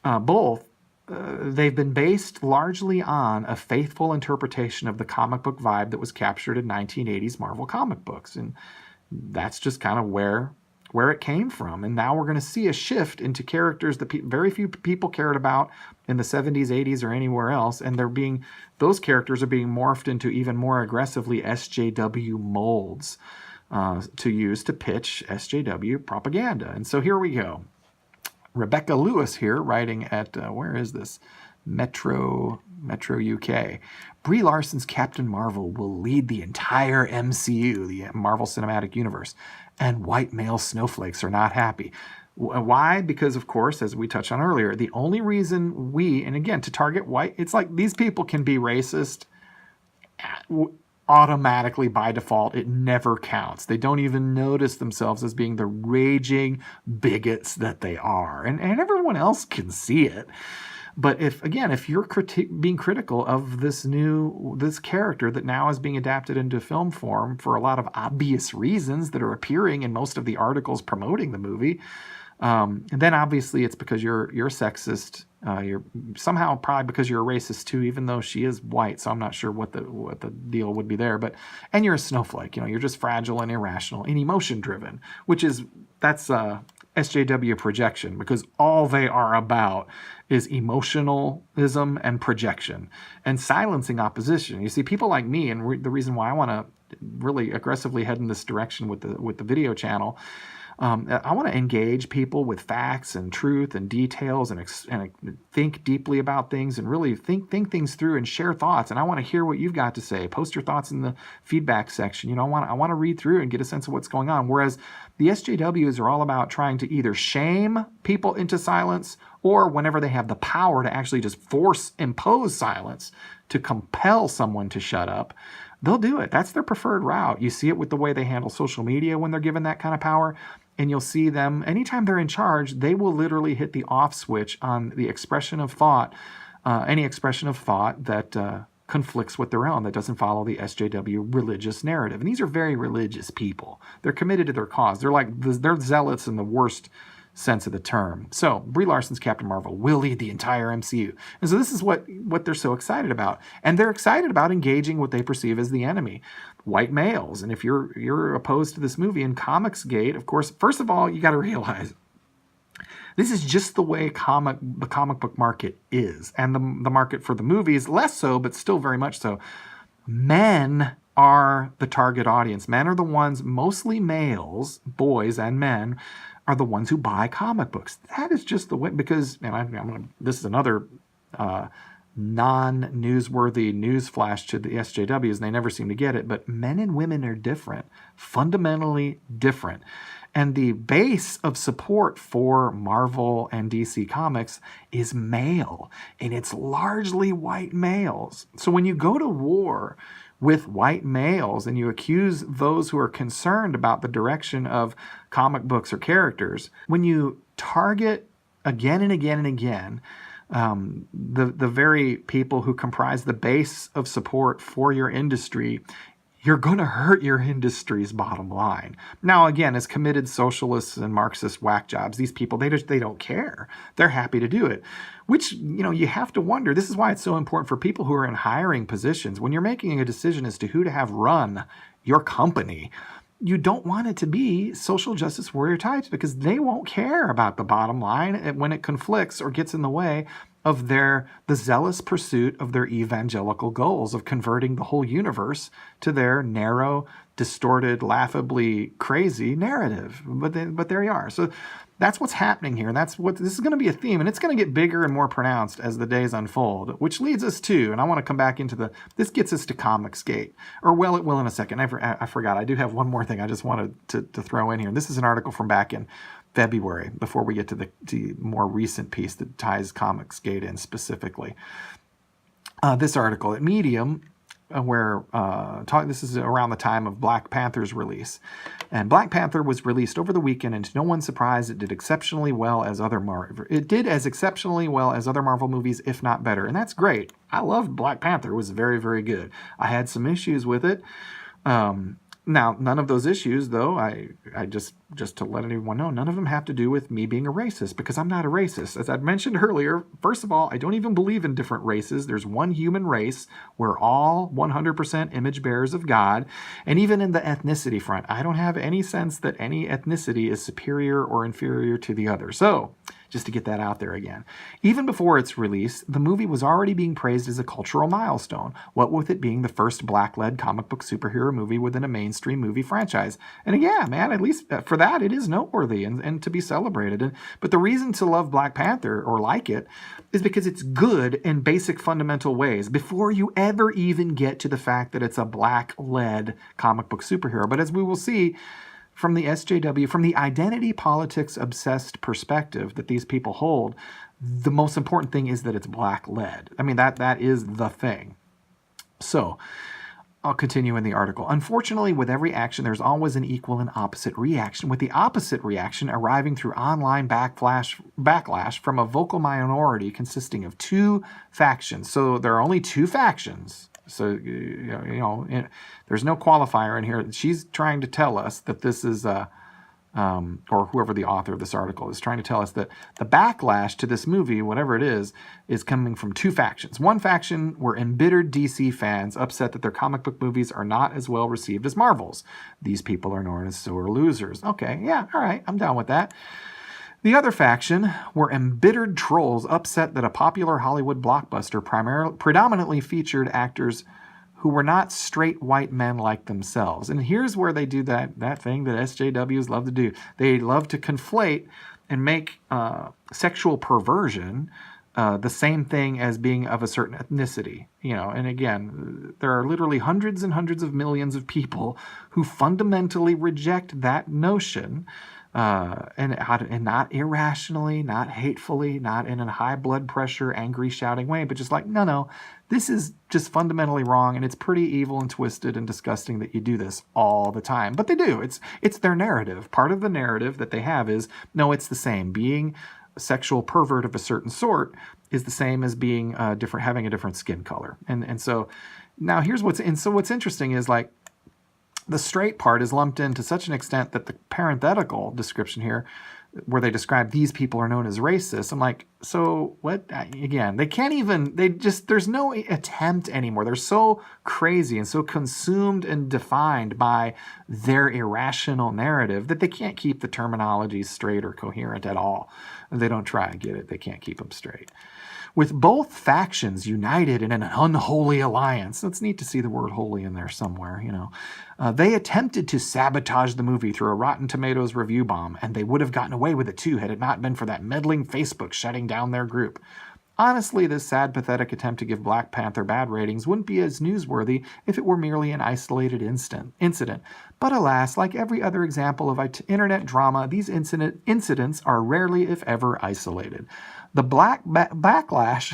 both, they've been based largely on a faithful interpretation of the comic book vibe that was captured in 1980s Marvel comic books. And that's just kind of where it came from. And now we're going to see a shift into characters that very few people cared about in the 70s, 80s, or anywhere else. And those characters are being morphed into even more aggressively SJW molds. to use to pitch SJW propaganda. And so here we go. Rebecca Lewis here, writing at, where is this? Metro UK. Brie Larson's Captain Marvel will lead the entire MCU, the Marvel Cinematic Universe, and white male snowflakes are not happy. Why? Because, of course, as we touched on earlier, the only reason and again, to target white, it's like these people can be racist automatically by default. It never counts. They don't even notice themselves as being the raging bigots that they are. And everyone else can see it. But if you're being critical of this character that now is being adapted into film form for a lot of obvious reasons that are appearing in most of the articles promoting the movie, then obviously it's because you're sexist. You're somehow probably because you're a racist too, even though she is white. So I'm not sure what the deal would be there. And you're a snowflake. You're just fragile and irrational and emotion driven, that's SJW projection, because all they are about is emotionalism and projection and silencing opposition. You see, people like me, and the reason why I want to really aggressively head in this direction with the video channel, I want to engage people with facts and truth and details and think deeply about things and really think things through and share thoughts. And I want to hear what you've got to say. Post your thoughts in the feedback section. I want to read through and get a sense of what's going on. Whereas the SJWs are all about trying to either shame people into silence, or whenever they have the power to actually just impose silence to compel someone to shut up, they'll do it. That's their preferred route. You see it with the way they handle social media when they're given that kind of power. And you'll see them, anytime they're in charge, they will literally hit the off switch on the expression of thought, any expression of thought that conflicts with their own, that doesn't follow the SJW religious narrative. And these are very religious people. They're committed to their cause. They're zealots in the worst sense of the term. So Brie Larson's Captain Marvel will lead the entire MCU. And so this is what they're so excited about. And they're excited about engaging what they perceive as the enemy, white males. And if you're opposed to this movie, in Comicsgate, of course, first of all, you got to realize this is just the way the comic book market is. And the market for the movies, less so, but still very much so. Men are the target audience. Men are the ones, mostly males, boys and men, are the ones who buy comic books. That is just the way, because, and this is another non-newsworthy news flash to the SJWs, and they never seem to get it, but men and women are different, fundamentally different. And the base of support for Marvel and DC Comics is male, and it's largely white males. So when you go to war with white males and you accuse those who are concerned about the direction of comic books or characters, when you target again and again and again the very people who comprise the base of support for your industry, you're going to hurt your industry's bottom line. Now, again, as committed socialists and Marxist whack jobs, these people, they don't care. They're happy to do it, which, you have to wonder. This is why it's so important for people who are in hiring positions. When you're making a decision as to who to have run your company, you don't want it to be social justice warrior types, because they won't care about the bottom line when it conflicts or gets in the way of the zealous pursuit of their evangelical goals of converting the whole universe to their narrow, distorted, laughably crazy narrative. But there you are. So that's what's happening here. And this is going to be a theme, and it's going to get bigger and more pronounced as the days unfold, which leads us to, and I want to come back into this gets us to Comicsgate, or well, it will in a second. I forgot. I do have one more thing I just wanted to throw in here. And this is an article from back in February, before we get to the more recent piece that ties Comicsgate in specifically. This article at Medium, this is around the time of Black Panther's release. And Black Panther was released over the weekend, and to no one's surprise, it did exceptionally well as other Marvel movies, if not better. And that's great. I loved Black Panther. It was very, very good. I had some issues with it. Now, none of those issues, though, I just to let anyone know, none of them have to do with me being a racist, because I'm not a racist. As I mentioned earlier, first of all, I don't even believe in different races. There's one human race. We're all 100% image bearers of God. And even in the ethnicity front, I don't have any sense that any ethnicity is superior or inferior to the other. So, just to get that out there again. Even before its release, the movie was already being praised as a cultural milestone, what with it being the first black-led comic book superhero movie within a mainstream movie franchise. And yeah, man, at least for that, it is noteworthy and to be celebrated. But the reason to love Black Panther or like it is because it's good in basic fundamental ways before you ever even get to the fact that it's a black-led comic book superhero. But as we will see, from the SJW, from the identity politics obsessed perspective that these people hold, the most important thing is that it's black-led. I mean, that is the thing. So, I'll continue in the article. Unfortunately, with every action, there's always an equal and opposite reaction, with the opposite reaction arriving through online backlash from a vocal minority consisting of two factions. So there are only two factions. So, there's no qualifier in here. She's trying to tell us that this is, or whoever the author of this article is trying to tell us that the backlash to this movie, whatever it is coming from two factions. One faction were embittered DC fans upset that their comic book movies are not as well received as Marvel's. These people are known as sore losers. Okay, yeah, all right, I'm down with that. The other faction were embittered trolls upset that a popular Hollywood blockbuster predominantly featured actors who were not straight white men like themselves. And here's where they do that thing that SJWs love to do. They love to conflate and make sexual perversion the same thing as being of a certain ethnicity. And again, there are literally hundreds and hundreds of millions of people who fundamentally reject that notion. And not irrationally, not hatefully, not in a high blood pressure, angry, shouting way, but just like, no, this is just fundamentally wrong, and it's pretty evil and twisted and disgusting that you do this all the time. But they do. It's their narrative. Part of the narrative that they have is, no, it's the same. Being a sexual pervert of a certain sort is the same as being having a different skin color. And so now here's what's interesting is like, the straight part is lumped in to such an extent that the parenthetical description here, where they describe these people are known as racist, I'm like, so what? Again, there's no attempt anymore. They're so crazy and so consumed and defined by their irrational narrative that they can't keep the terminology straight or coherent at all. They don't try and get it. They can't keep them straight. With both factions united in an unholy alliance, it's neat to see the word holy in there somewhere, they attempted to sabotage the movie through a Rotten Tomatoes review bomb, and they would have gotten away with it too had it not been for that meddling Facebook shutting down their group. Honestly, this sad, pathetic attempt to give Black Panther bad ratings wouldn't be as newsworthy if it were merely an isolated incident. But alas, like every other example of internet drama, these incidents are rarely, if ever, isolated. The backlash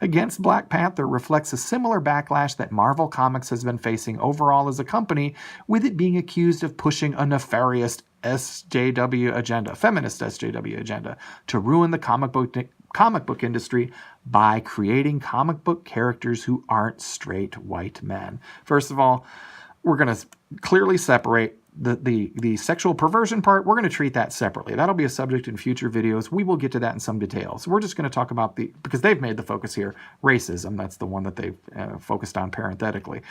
against Black Panther reflects a similar backlash that Marvel Comics has been facing overall as a company, with it being accused of pushing a nefarious SJW agenda, feminist SJW agenda, to ruin the comic book industry by creating comic book characters who aren't straight white men. First of all, we're going to clearly separate the sexual perversion part. We're going to treat that separately. That'll be a subject in future videos. We will get to that in some detail. So we're just going to talk about because they've made the focus here, racism. That's the one that they've focused on parenthetically.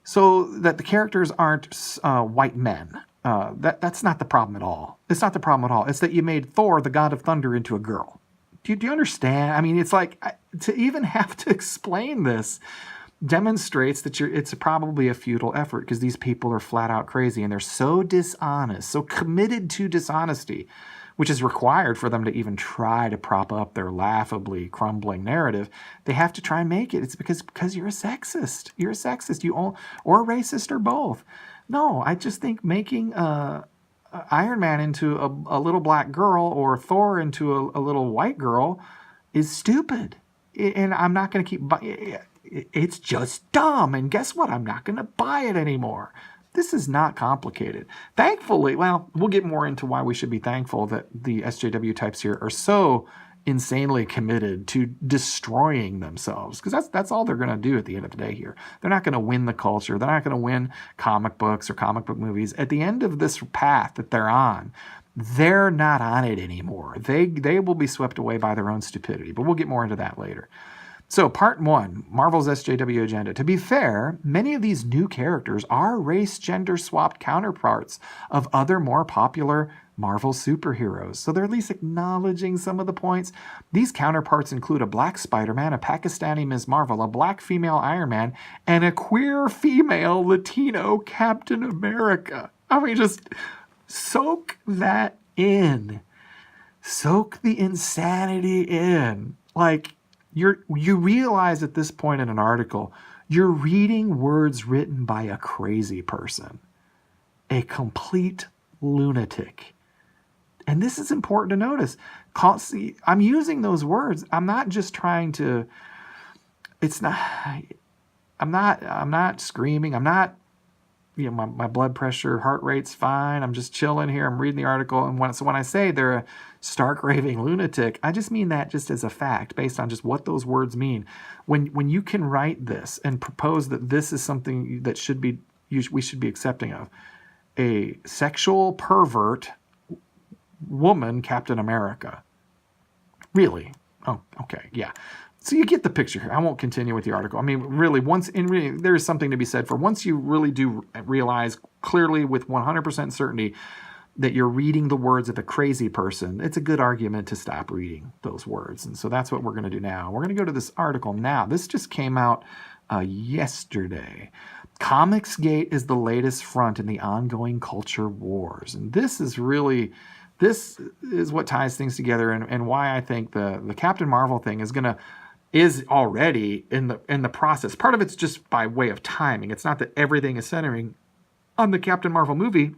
So that the characters aren't white men. That's not the problem at all. It's not the problem at all. It's that you made Thor, the god of thunder, into a girl. Do you understand? I mean, it's like, to even have to explain this demonstrates that it's probably a futile effort, because these people are flat out crazy and they're so dishonest, so committed to dishonesty, which is required for them to even try to prop up their laughably crumbling narrative. They have to try and make it. It's because you're a sexist. You're a sexist, or a racist, or both. No, I just think making Iron Man into a little black girl, or Thor into a little white girl, is stupid. And I'm not going to keep... It's just dumb. And guess what? I'm not going to buy it anymore. This is not complicated. Thankfully, well, we'll get more into why we should be thankful that the SJW types here are so insanely committed to destroying themselves, because that's all they're going to do at the end of the day here. They're not going to win the culture. They're not going to win comic books or comic book movies. At the end of this path that they're on, they're not on it anymore. They will be swept away by their own stupidity, but we'll get more into that later. So, part 1, Marvel's SJW agenda. To be fair, many of these new characters are race, gender swapped counterparts of other more popular Marvel superheroes. So they're at least acknowledging some of the points. These counterparts include a black Spider-Man, a Pakistani Ms. Marvel, a black female Iron Man, and a queer female Latino Captain America. I mean, just soak that in. Soak the insanity in. Like, you realize at this point in an article, you're reading words written by a crazy person, a complete lunatic. And this is important to notice. I'm using those words. I'm not just trying to, I'm not screaming. I'm not, my blood pressure, heart rate's fine. I'm just chilling here. I'm reading the article. And when I say they're a stark raving lunatic, I just mean that just as a fact based on just what those words mean. When you can write this and propose that this is something that we should be accepting of, a sexual pervert woman Captain America. Really? Oh, okay, yeah. So you get the picture here. I won't continue with the article. I mean, really, there is something to be said for once you really do realize clearly with 100% certainty that you're reading the words of a crazy person, it's a good argument to stop reading those words. And so that's what we're going to do now. We're going to go to this article now. This just came out yesterday. Comicsgate is the latest front in the ongoing culture wars. And this is what ties things together and why I think the Captain Marvel thing is already in the process. Part of it's just by way of timing. It's not that everything is centering on the Captain Marvel movie,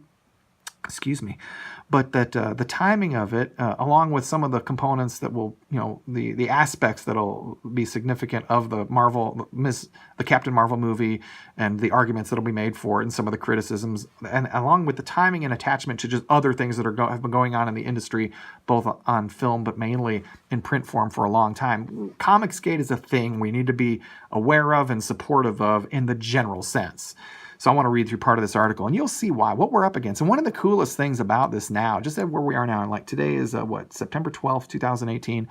but that the timing of it, along with some of the components that will, the aspects that'll be significant of the Captain Marvel movie and the arguments that'll be made for it and some of the criticisms, and along with the timing and attachment to just other things that have been going on in the industry, both on film but mainly in print form for a long time. Comicsgate is a thing we need to be aware of and supportive of in the general sense. So I want to read through part of this article, and you'll see what we're up against. And one of the coolest things about this now, just where we are now, and like today is September 12th, 2018,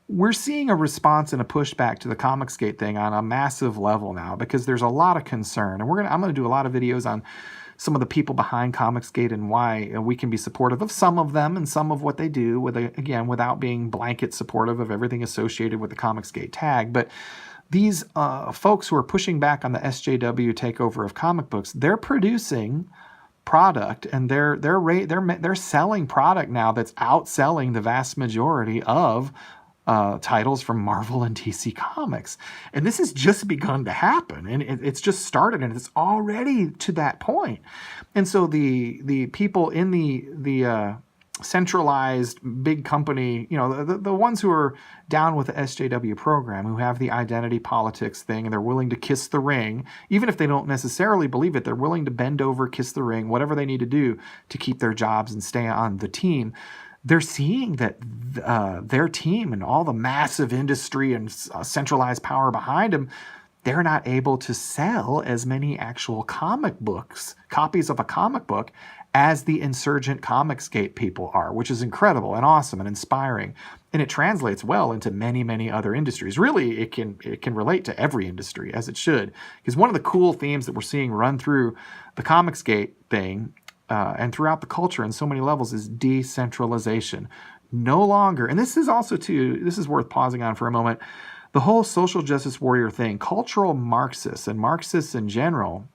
we're seeing a response and a pushback to the Comicsgate thing on a massive level now because there's a lot of concern. And I'm going to do a lot of videos on some of the people behind Comicsgate and why we can be supportive of some of them and some of what they do, without being blanket supportive of everything associated with the Comicsgate tag. But these folks who are pushing back on the SJW takeover of comic books, they're producing product and they're selling product now that's outselling the vast majority of titles from Marvel and DC Comics. And this has just begun to happen, and it's just started, and it's already to that point. And so the people in the centralized big company, the ones who are down with the SJW program, who have the identity politics thing, and they're willing to kiss the ring, even if they don't necessarily believe it, they're willing to bend over, kiss the ring, whatever they need to do to keep their jobs and stay on the team. They're seeing that their team and all the massive industry and centralized power behind them, they're not able to sell as many actual comic books, copies of a comic book, as the insurgent Comicsgate people are, which is incredible and awesome and inspiring. And it translates well into many, many other industries. Really, it can relate to every industry, as it should. Because one of the cool themes that we're seeing run through the Comicsgate thing and throughout the culture in so many levels is decentralization. No longer, and this is also this is worth pausing on for a moment, the whole social justice warrior thing, cultural Marxists and Marxists in general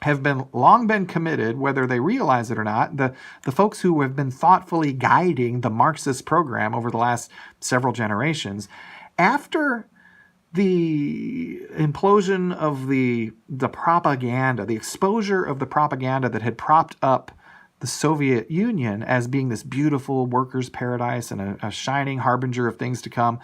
have long been committed, whether they realize it or not, the folks who have been thoughtfully guiding the Marxist program over the last several generations, after the implosion of the propaganda, the exposure of the propaganda that had propped up the Soviet Union as being this beautiful workers' paradise and a shining harbinger of things to come,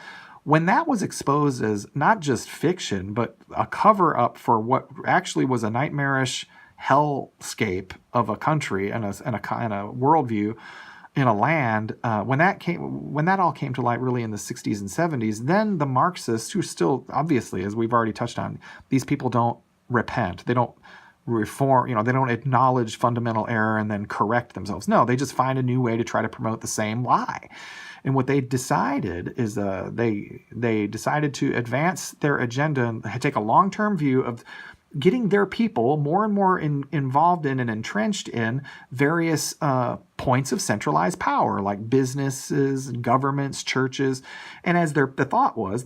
when that was exposed as not just fiction, but a cover-up for what actually was a nightmarish hellscape of a country and a worldview in a land, when that all came to light really in the 60s and 70s, then the Marxists, who still, obviously, as we've already touched on, these people don't repent. They don't reform, they don't acknowledge fundamental error and then correct themselves. No, they just find a new way to try to promote the same lie. And what they decided is they decided to advance their agenda and take a long-term view of getting their people more and more involved in and entrenched in various points of centralized power, like businesses, governments, churches. And as the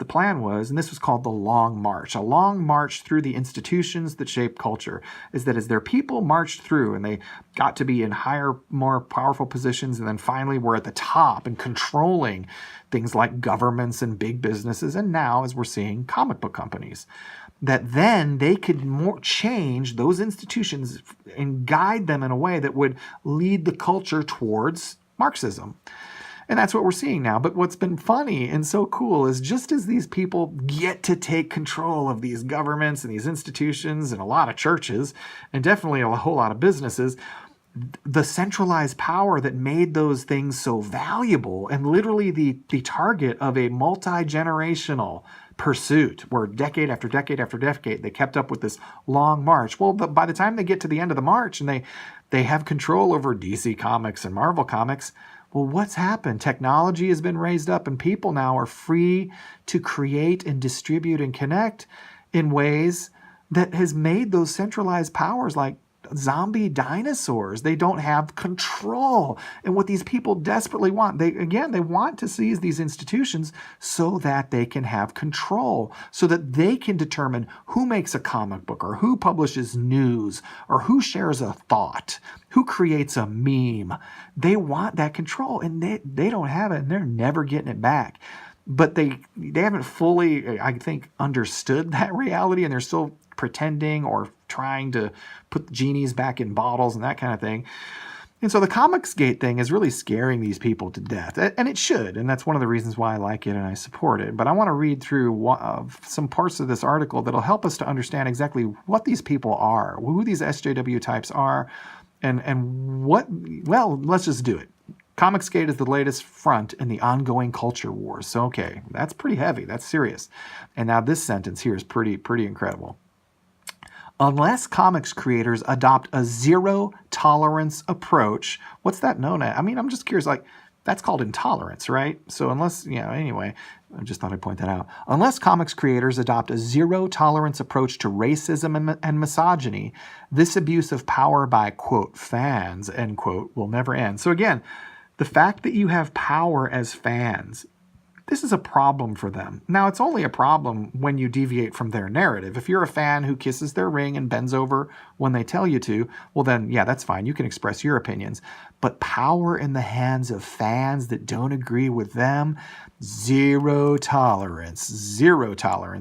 plan was, and this was called the Long March, a long march through the institutions that shape culture, is that as their people marched through and they got to be in higher, more powerful positions, and then finally were at the top and controlling things like governments and big businesses, and now, as we're seeing, comic book companies, that then they could change those institutions and guide them in a way that would lead the culture towards Marxism. And that's what we're seeing now. But what's been funny and so cool is just as these people get to take control of these governments and these institutions and a lot of churches, and definitely a whole lot of businesses, the centralized power that made those things so valuable and literally the target of a multi-generational pursuit where decade after decade after decade they kept up with this long march. Well, by the time they get to the end of the march and they have control over DC Comics and Marvel Comics, well, what's happened? Technology has been raised up and people now are free to create and distribute and connect in ways that has made those centralized powers like zombie dinosaurs. They don't have control. And what these people desperately want, they want to seize these institutions so that they can have control, so that they can determine who makes a comic book or who publishes news or who shares a thought, who creates a meme. They want that control and they don't have it and they're never getting it back. But they haven't fully, I think, understood that reality, and they're still pretending or trying to put genies back in bottles and that kind of thing. And so the Comicsgate thing is really scaring these people to death, and it should, and that's one of the reasons why I like it and I support it. But I want to read through some parts of this article that'll help us to understand exactly what these people are, who these SJW types are, and what, well, let's just do it. Comicsgate is the latest front in the ongoing culture wars. So, okay, that's pretty heavy. That's serious. And now this sentence here is pretty incredible. Unless comics creators adopt a zero-tolerance approach, what's that known as? I mean, I'm just curious, like, that's called intolerance, right? So unless, anyway, I just thought I'd point that out. Unless comics creators adopt a zero-tolerance approach to racism and misogyny, this abuse of power by, quote, fans, end quote, will never end. So again, the fact that you have power as fans, this is a problem for them. Now, it's only a problem when you deviate from their narrative. If you're a fan who kisses their ring and bends over when they tell you to, well then, yeah, that's fine. You can express your opinions. But power in the hands of fans that don't agree with them, zero tolerance,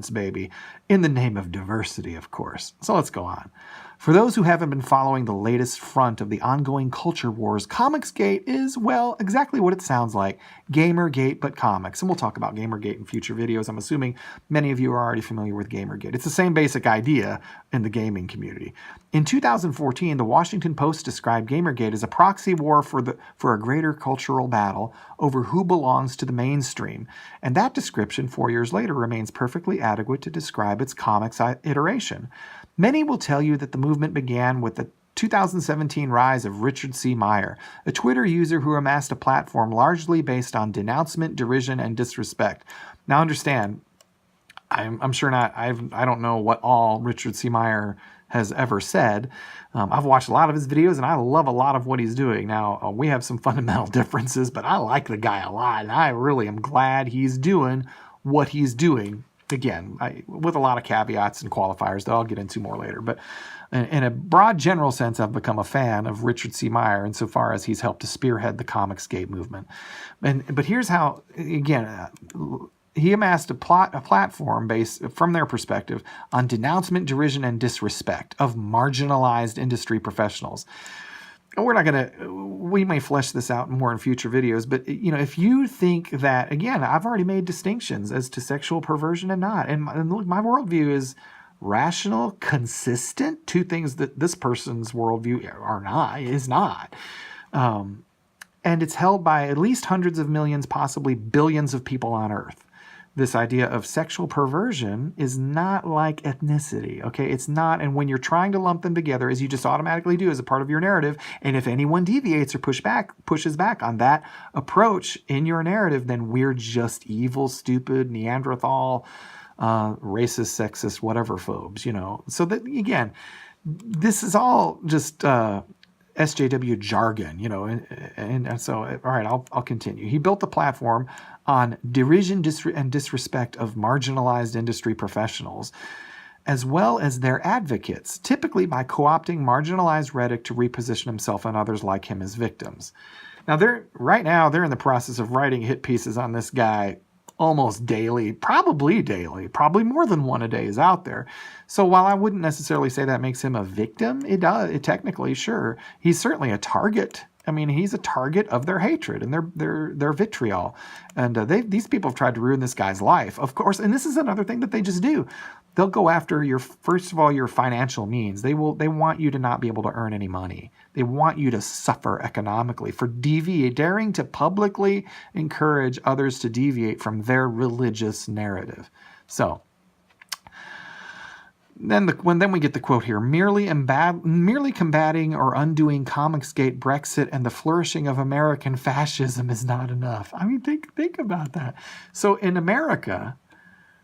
baby, in the name of diversity, of course. So let's go on. For those who haven't been following the latest front of the ongoing culture wars, Comicsgate is, well, exactly what it sounds like. Gamergate, but comics. And we'll talk about Gamergate in future videos. I'm assuming many of you are already familiar with Gamergate. It's the same basic idea in the gaming community. In 2014, the Washington Post described Gamergate as a proxy war for a greater cultural battle over who belongs to the mainstream. And that description 4 years later remains perfectly adequate to describe its comics iteration. Many will tell you that the movement began with the 2017 rise of Richard C. Meyer, a Twitter user who amassed a platform largely based on denouncement, derision, and disrespect. Now understand, I'm sure not, I don't know what all Richard C. Meyer has ever said. I've watched a lot of his videos and I love a lot of what he's doing. Now, we have some fundamental differences, but I like the guy a lot, and I really am glad he's doing what he's doing. Again, with a lot of caveats and qualifiers that I'll get into more later. But in a broad general sense, I've become a fan of Richard C. Meyer insofar as he's helped to spearhead the Comicsgate movement. But here's how, again, he amassed a platform based, from their perspective, on denouncement, derision, and disrespect of marginalized industry professionals. We're not going to, we may flesh this out more in future videos, but if you think that, again, I've already made distinctions as to sexual perversion and not, and my worldview is rational, consistent, two things that this person's worldview is not. And it's held by at least hundreds of millions, possibly billions of people on Earth. This idea of sexual perversion is not like ethnicity, okay? It's not, and when you're trying to lump them together, as you just automatically do as a part of your narrative, and if anyone deviates or pushes back on that approach in your narrative, then we're just evil, stupid, Neanderthal, racist, sexist, whatever phobes, So that, again, this is all just SJW jargon, and so, all right, I'll continue. He built the platform on derision and disrespect of marginalized industry professionals, as well as their advocates, typically by co-opting marginalized rhetoric to reposition himself and others like him as victims. Now, they're in the process of writing hit pieces on this guy almost daily, probably more than one a day is out there. So while I wouldn't necessarily say that makes him a victim, it technically, sure, he's certainly a target. I mean, he's a target of their hatred and their vitriol. And these people have tried to ruin this guy's life, of course. And this is another thing that they just do. They'll go after first of all, your financial means. They want you to not be able to earn any money. They want you to suffer economically for daring to publicly encourage others to deviate from their religious narrative. So then we get the quote here: merely combating or undoing Comicsgate, Brexit, and the flourishing of American fascism is not enough. I mean, think about that. So in America,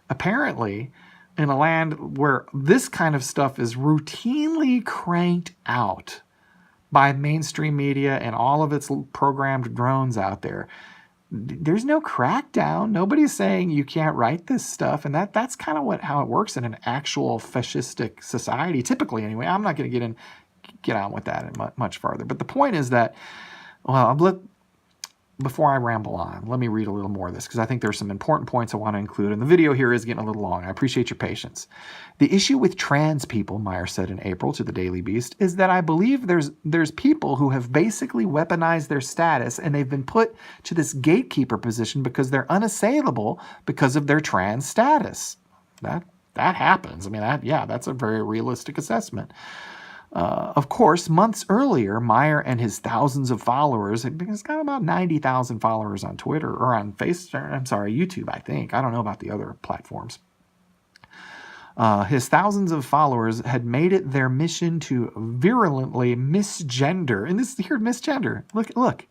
apparently, in a land where this kind of stuff is routinely cranked out by mainstream media and all of its programmed drones out there, there's no crackdown. Nobody's saying you can't write this stuff, and that's kind of how it works in an actual fascistic society, typically anyway. I'm not going to get on with that much farther. But the point is that, before I ramble on, let me read a little more of this, because I think there's some important points I want to include, and the video here is getting a little long. I appreciate your patience. The issue with trans people, Meyer said in April to the Daily Beast, is that I believe there's people who have basically weaponized their status, and they've been put to this gatekeeper position because they're unassailable because of their trans status. That happens. I mean, that's a very realistic assessment. Of course, months earlier, Meyer and his thousands of followers, he's got about 90,000 followers on Twitter, or on YouTube, I think. I don't know about the other platforms. His thousands of followers had made it their mission to virulently misgender. And this here, misgender. Look.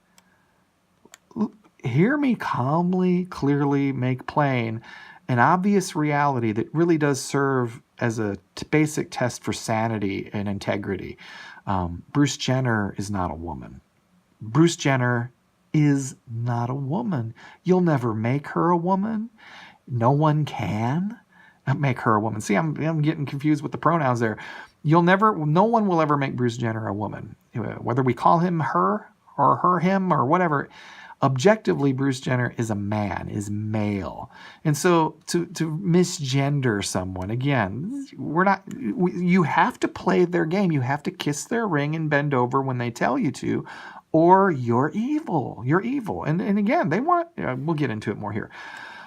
Hear me calmly, clearly make plain an obvious reality that really does serve as a basic test for sanity and integrity. Bruce Jenner is not a woman. Bruce Jenner is not a woman. You'll never make her a woman. No one can make her a woman. See, I'm getting confused with the pronouns there. No one will ever make Bruce Jenner a woman. Whether we call him her or her him or whatever, objectively, Bruce Jenner is a man, is male. And so to misgender someone, again, you have to play their game. You have to kiss their ring and bend over when they tell you to, or you're evil. You're evil. And again, we'll get into it more here.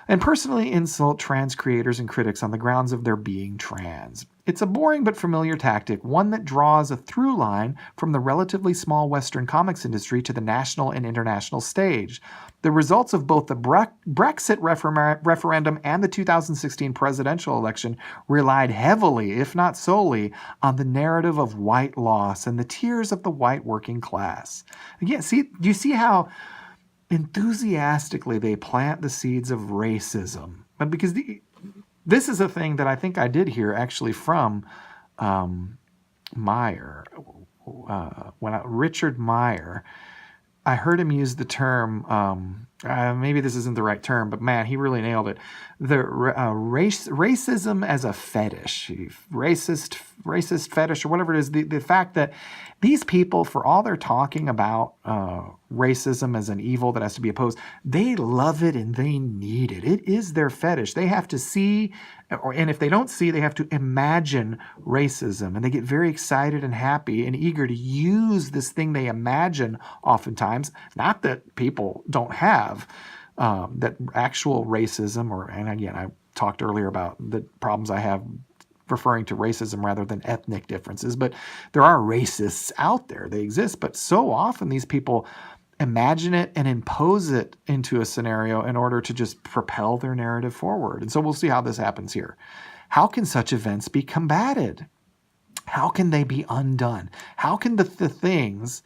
And personally insult trans creators and critics on the grounds of their being trans. It's a boring but familiar tactic, one that draws a through line from the relatively small Western comics industry to the national and international stage. The results of both the Brexit referendum and the 2016 presidential election relied heavily, if not solely, on the narrative of white loss and the tears of the white working class. Again, do you see how enthusiastically they plant the seeds of racism? But because this is a thing that I think I did hear actually from Meyer. Richard Meyer, I heard him use the term, maybe this isn't the right term, but man, he really nailed it. The racism as a fetish, racist fetish, or whatever it is. The fact that these people, for all they're talking about racism as an evil that has to be opposed, they love it and they need it. It is their fetish. They have to see, and if they don't see, they have to imagine racism. And they get very excited and happy and eager to use this thing they imagine oftentimes. Not that people don't have that actual racism, and again, I talked earlier about the problems I have referring to racism rather than ethnic differences, but there are racists out there. They exist, but so often these people imagine it and impose it into a scenario in order to just propel their narrative forward. And so we'll see how this happens here. How can such events be combated? How can they be undone? How can the things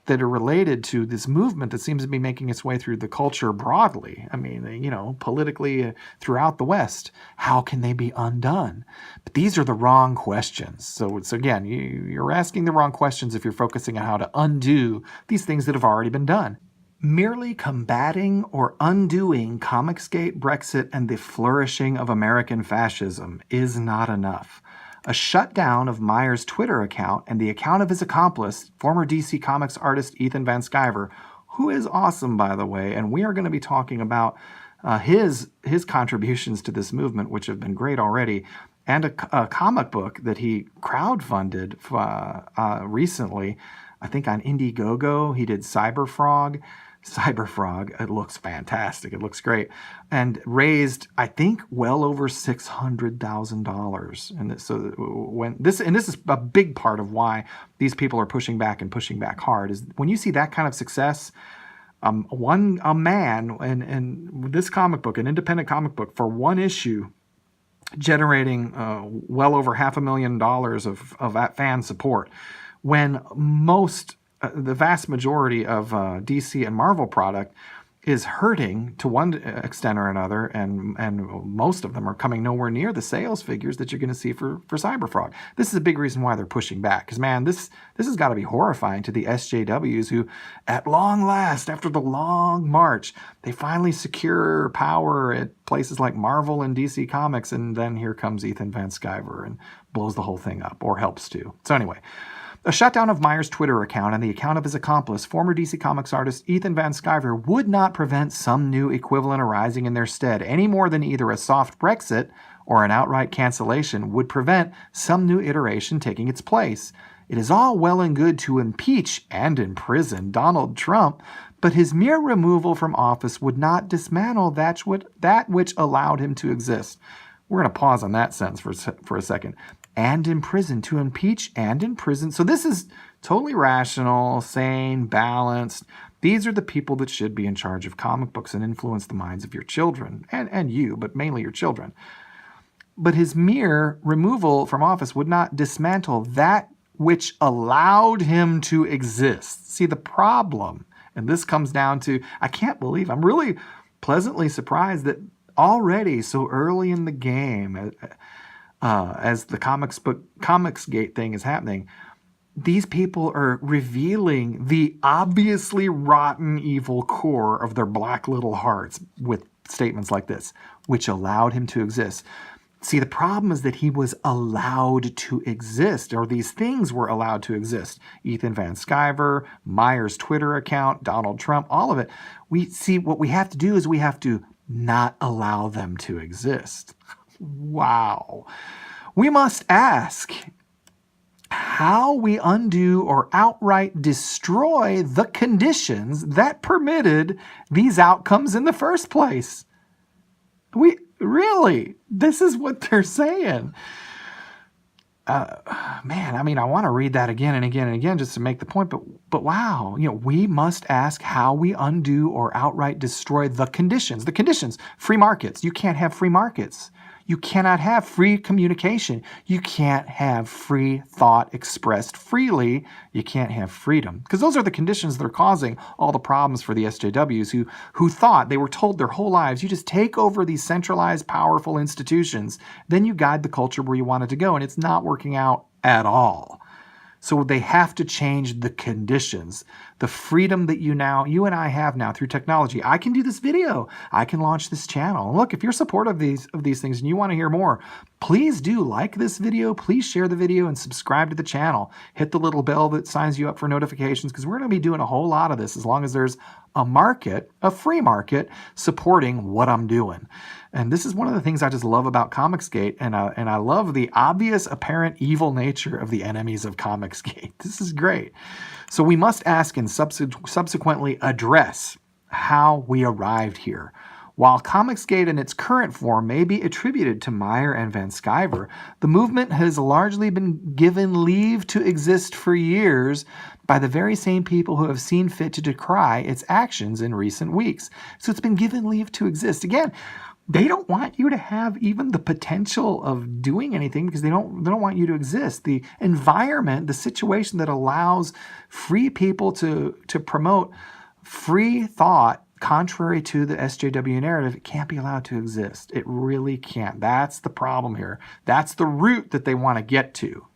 that are related to this movement that seems to be making its way through the culture broadly. I mean, politically throughout the West. How can they be undone? But these are the wrong questions. So again, you're asking the wrong questions if you're focusing on how to undo these things that have already been done. Merely combating or undoing Comicsgate, Brexit, and the flourishing of American fascism is not enough. A shutdown of Meyer's Twitter account and the account of his accomplice, former DC Comics artist Ethan Van Sciver, who is awesome, by the way, and we are going to be talking about his contributions to this movement, which have been great already, and a comic book that he crowdfunded recently, I think on Indiegogo. He did Cyberfrog, it looks fantastic. It looks great. And raised, I think, well over $600,000. And so this is a big part of why these people are pushing back and pushing back hard, is when you see that kind of success. A man in this comic book, an independent comic book, for one issue, generating well over $500,000 of fan support, when the vast majority of DC and Marvel product is hurting to one extent or another, and most of them are coming nowhere near the sales figures that you're going to see for Cyberfrog. This is a big reason why they're pushing back, because, man, this has got to be horrifying to the SJWs who, at long last, after the long march, they finally secure power at places like Marvel and DC Comics, and then here comes Ethan Van Sciver and blows the whole thing up, or helps to. So anyway, a shutdown of Meyer's Twitter account and the account of his accomplice, former DC Comics artist Ethan Van Sciver, would not prevent some new equivalent arising in their stead, any more than either a soft Brexit or an outright cancellation would prevent some new iteration taking its place. It is all well and good to impeach and imprison Donald Trump, but his mere removal from office would not dismantle that which allowed him to exist. We're going to pause on that sentence for a second. And imprison, to impeach and imprison. So this is totally rational, sane, balanced. These are the people that should be in charge of comic books and influence the minds of your children, and you, but mainly your children. But his mere removal from office would not dismantle that which allowed him to exist. See, the problem, and this comes down to, I can't believe, I'm really pleasantly surprised that already so early in the game, as the Comicsgate thing is happening, these people are revealing the obviously rotten, evil core of their black little hearts with statements like this, which allowed him to exist. See, the problem is that he was allowed to exist, or these things were allowed to exist. Ethan Van Sciver, Meyer's Twitter account, Donald Trump, all of it. What we have to do is we have to not allow them to exist. Wow. We must ask how we undo or outright destroy the conditions that permitted these outcomes in the first place. This is what they're saying. Man, I mean, I want to read that again and again and again just to make the point, but wow, we must ask how we undo or outright destroy the conditions. The conditions, free markets. You can't have free markets. You cannot have free communication. You can't have free thought expressed freely. You can't have freedom. Because those are the conditions that are causing all the problems for the SJWs who thought, they were told their whole lives, you just take over these centralized, powerful institutions, then you guide the culture where you want it to go, and it's not working out at all. So they have to change the conditions. The freedom that you and I have now through technology. I can do this video. I can launch this channel. Look, if you're supportive of these things and you want to hear more, please do like this video. Please share the video and subscribe to the channel. Hit the little bell that signs you up for notifications, because we're going to be doing a whole lot of this as long as there's a market, a free market, supporting what I'm doing. And this is one of the things I just love about Comicsgate, and I love the obvious, apparent evil nature of the enemies of Comicsgate. This is great. So we must ask and subsequently address how we arrived here. While Comicsgate in its current form may be attributed to Meyer and Van Sciver, the movement has largely been given leave to exist for years by the very same people who have seen fit to decry its actions in recent weeks. So it's been given leave to exist. Again, they don't want you to have even the potential of doing anything because they don't want you to exist. The environment, the situation that allows free people to promote free thought contrary to the SJW narrative, it can't be allowed to exist. It really can't. That's the problem here. That's the root that they want to get to.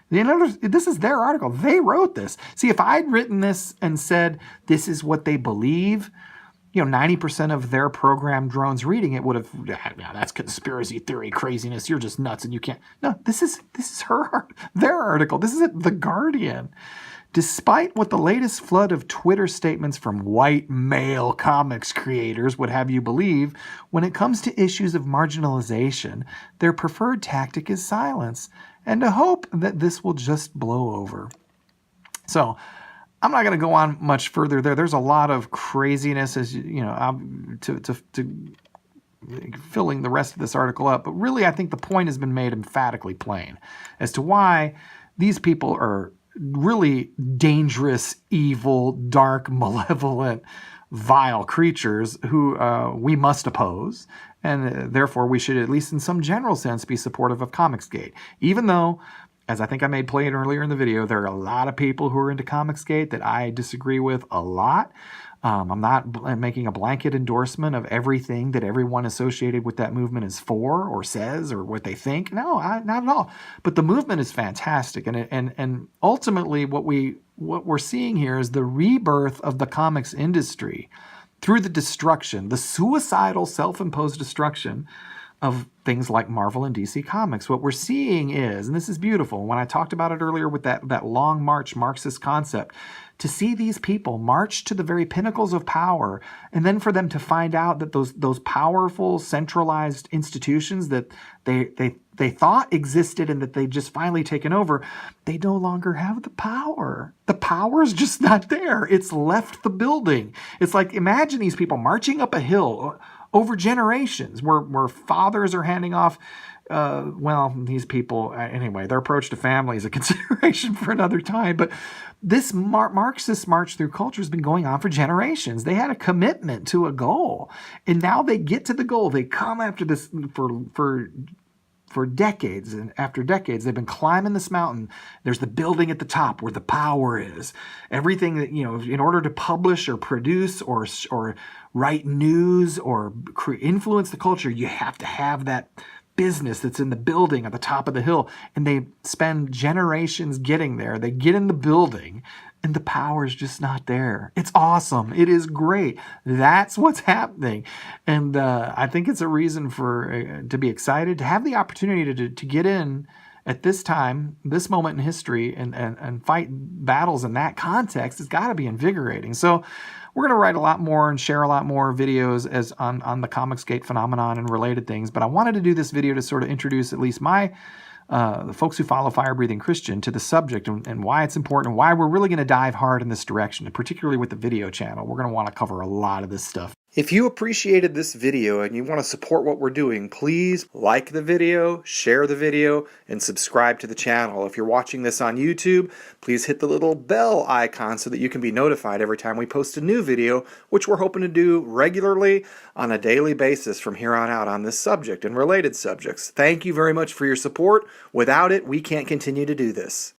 You know, this is their article. They wrote this. See, if I'd written this and said this is what they believe, 90% of their program drones reading it would have, yeah, that's conspiracy theory craziness. You're just nuts and you can't. No, this is their article. This is it, The Guardian. Despite what the latest flood of Twitter statements from white male comics creators would have you believe, when it comes to issues of marginalization, their preferred tactic is silence, and to hope that this will just blow over. So, I'm not going to go on much further there. There's a lot of craziness, as to filling the rest of this article up. But really, I think the point has been made emphatically plain as to why these people are really dangerous, evil, dark, malevolent, vile creatures who we must oppose. And therefore, we should, at least in some general sense, be supportive of Comicsgate. Even though, as I think I made plain earlier in the video, there are a lot of people who are into Comicsgate that I disagree with a lot. I'm not making a blanket endorsement of everything that everyone associated with that movement is for or says or what they think. No, not at all. But the movement is fantastic, and ultimately what we're seeing here is the rebirth of the comics industry through the destruction, the suicidal, self-imposed destruction of things like Marvel and DC Comics. What we're seeing is, and this is beautiful, when I talked about it earlier with that long march Marxist concept, to see these people march to the very pinnacles of power, and then for them to find out that those powerful, centralized institutions that they thought existed and that they just finally taken over, they no longer have the power. The power's just not there. It's left the building. It's like, imagine these people marching up a hill over generations, where fathers are handing off, these people, anyway, their approach to family is a consideration for another time, but this Marxist march through culture has been going on for generations. They had a commitment to a goal, and now they get to the goal. They come after this for decades, and after decades, they've been climbing this mountain. There's the building at the top where the power is. Everything that, in order to publish or produce or write news or influence the culture, you have to have that business that's in the building at the top of the hill. And they spend generations getting there. They get in the building, and the power is just not there. It's awesome. It is great. That's what's happening. And I think it's a reason for to be excited, to have the opportunity to get in at this time, this moment in history, and fight battles in that context has got to be invigorating. So we're going to write a lot more and share a lot more videos as on the Comicsgate phenomenon and related things. But I wanted to do this video to sort of introduce at least the folks who follow Fire Breathing Christian to the subject and why it's important and why we're really going to dive hard in this direction, and particularly with the video channel. We're going to want to cover a lot of this stuff. If you appreciated this video and you want to support what we're doing, please like the video, share the video, and subscribe to the channel. If you're watching this on YouTube, please hit the little bell icon so that you can be notified every time we post a new video, which we're hoping to do regularly on a daily basis from here on out on this subject and related subjects. Thank you very much for your support. Without it, we can't continue to do this.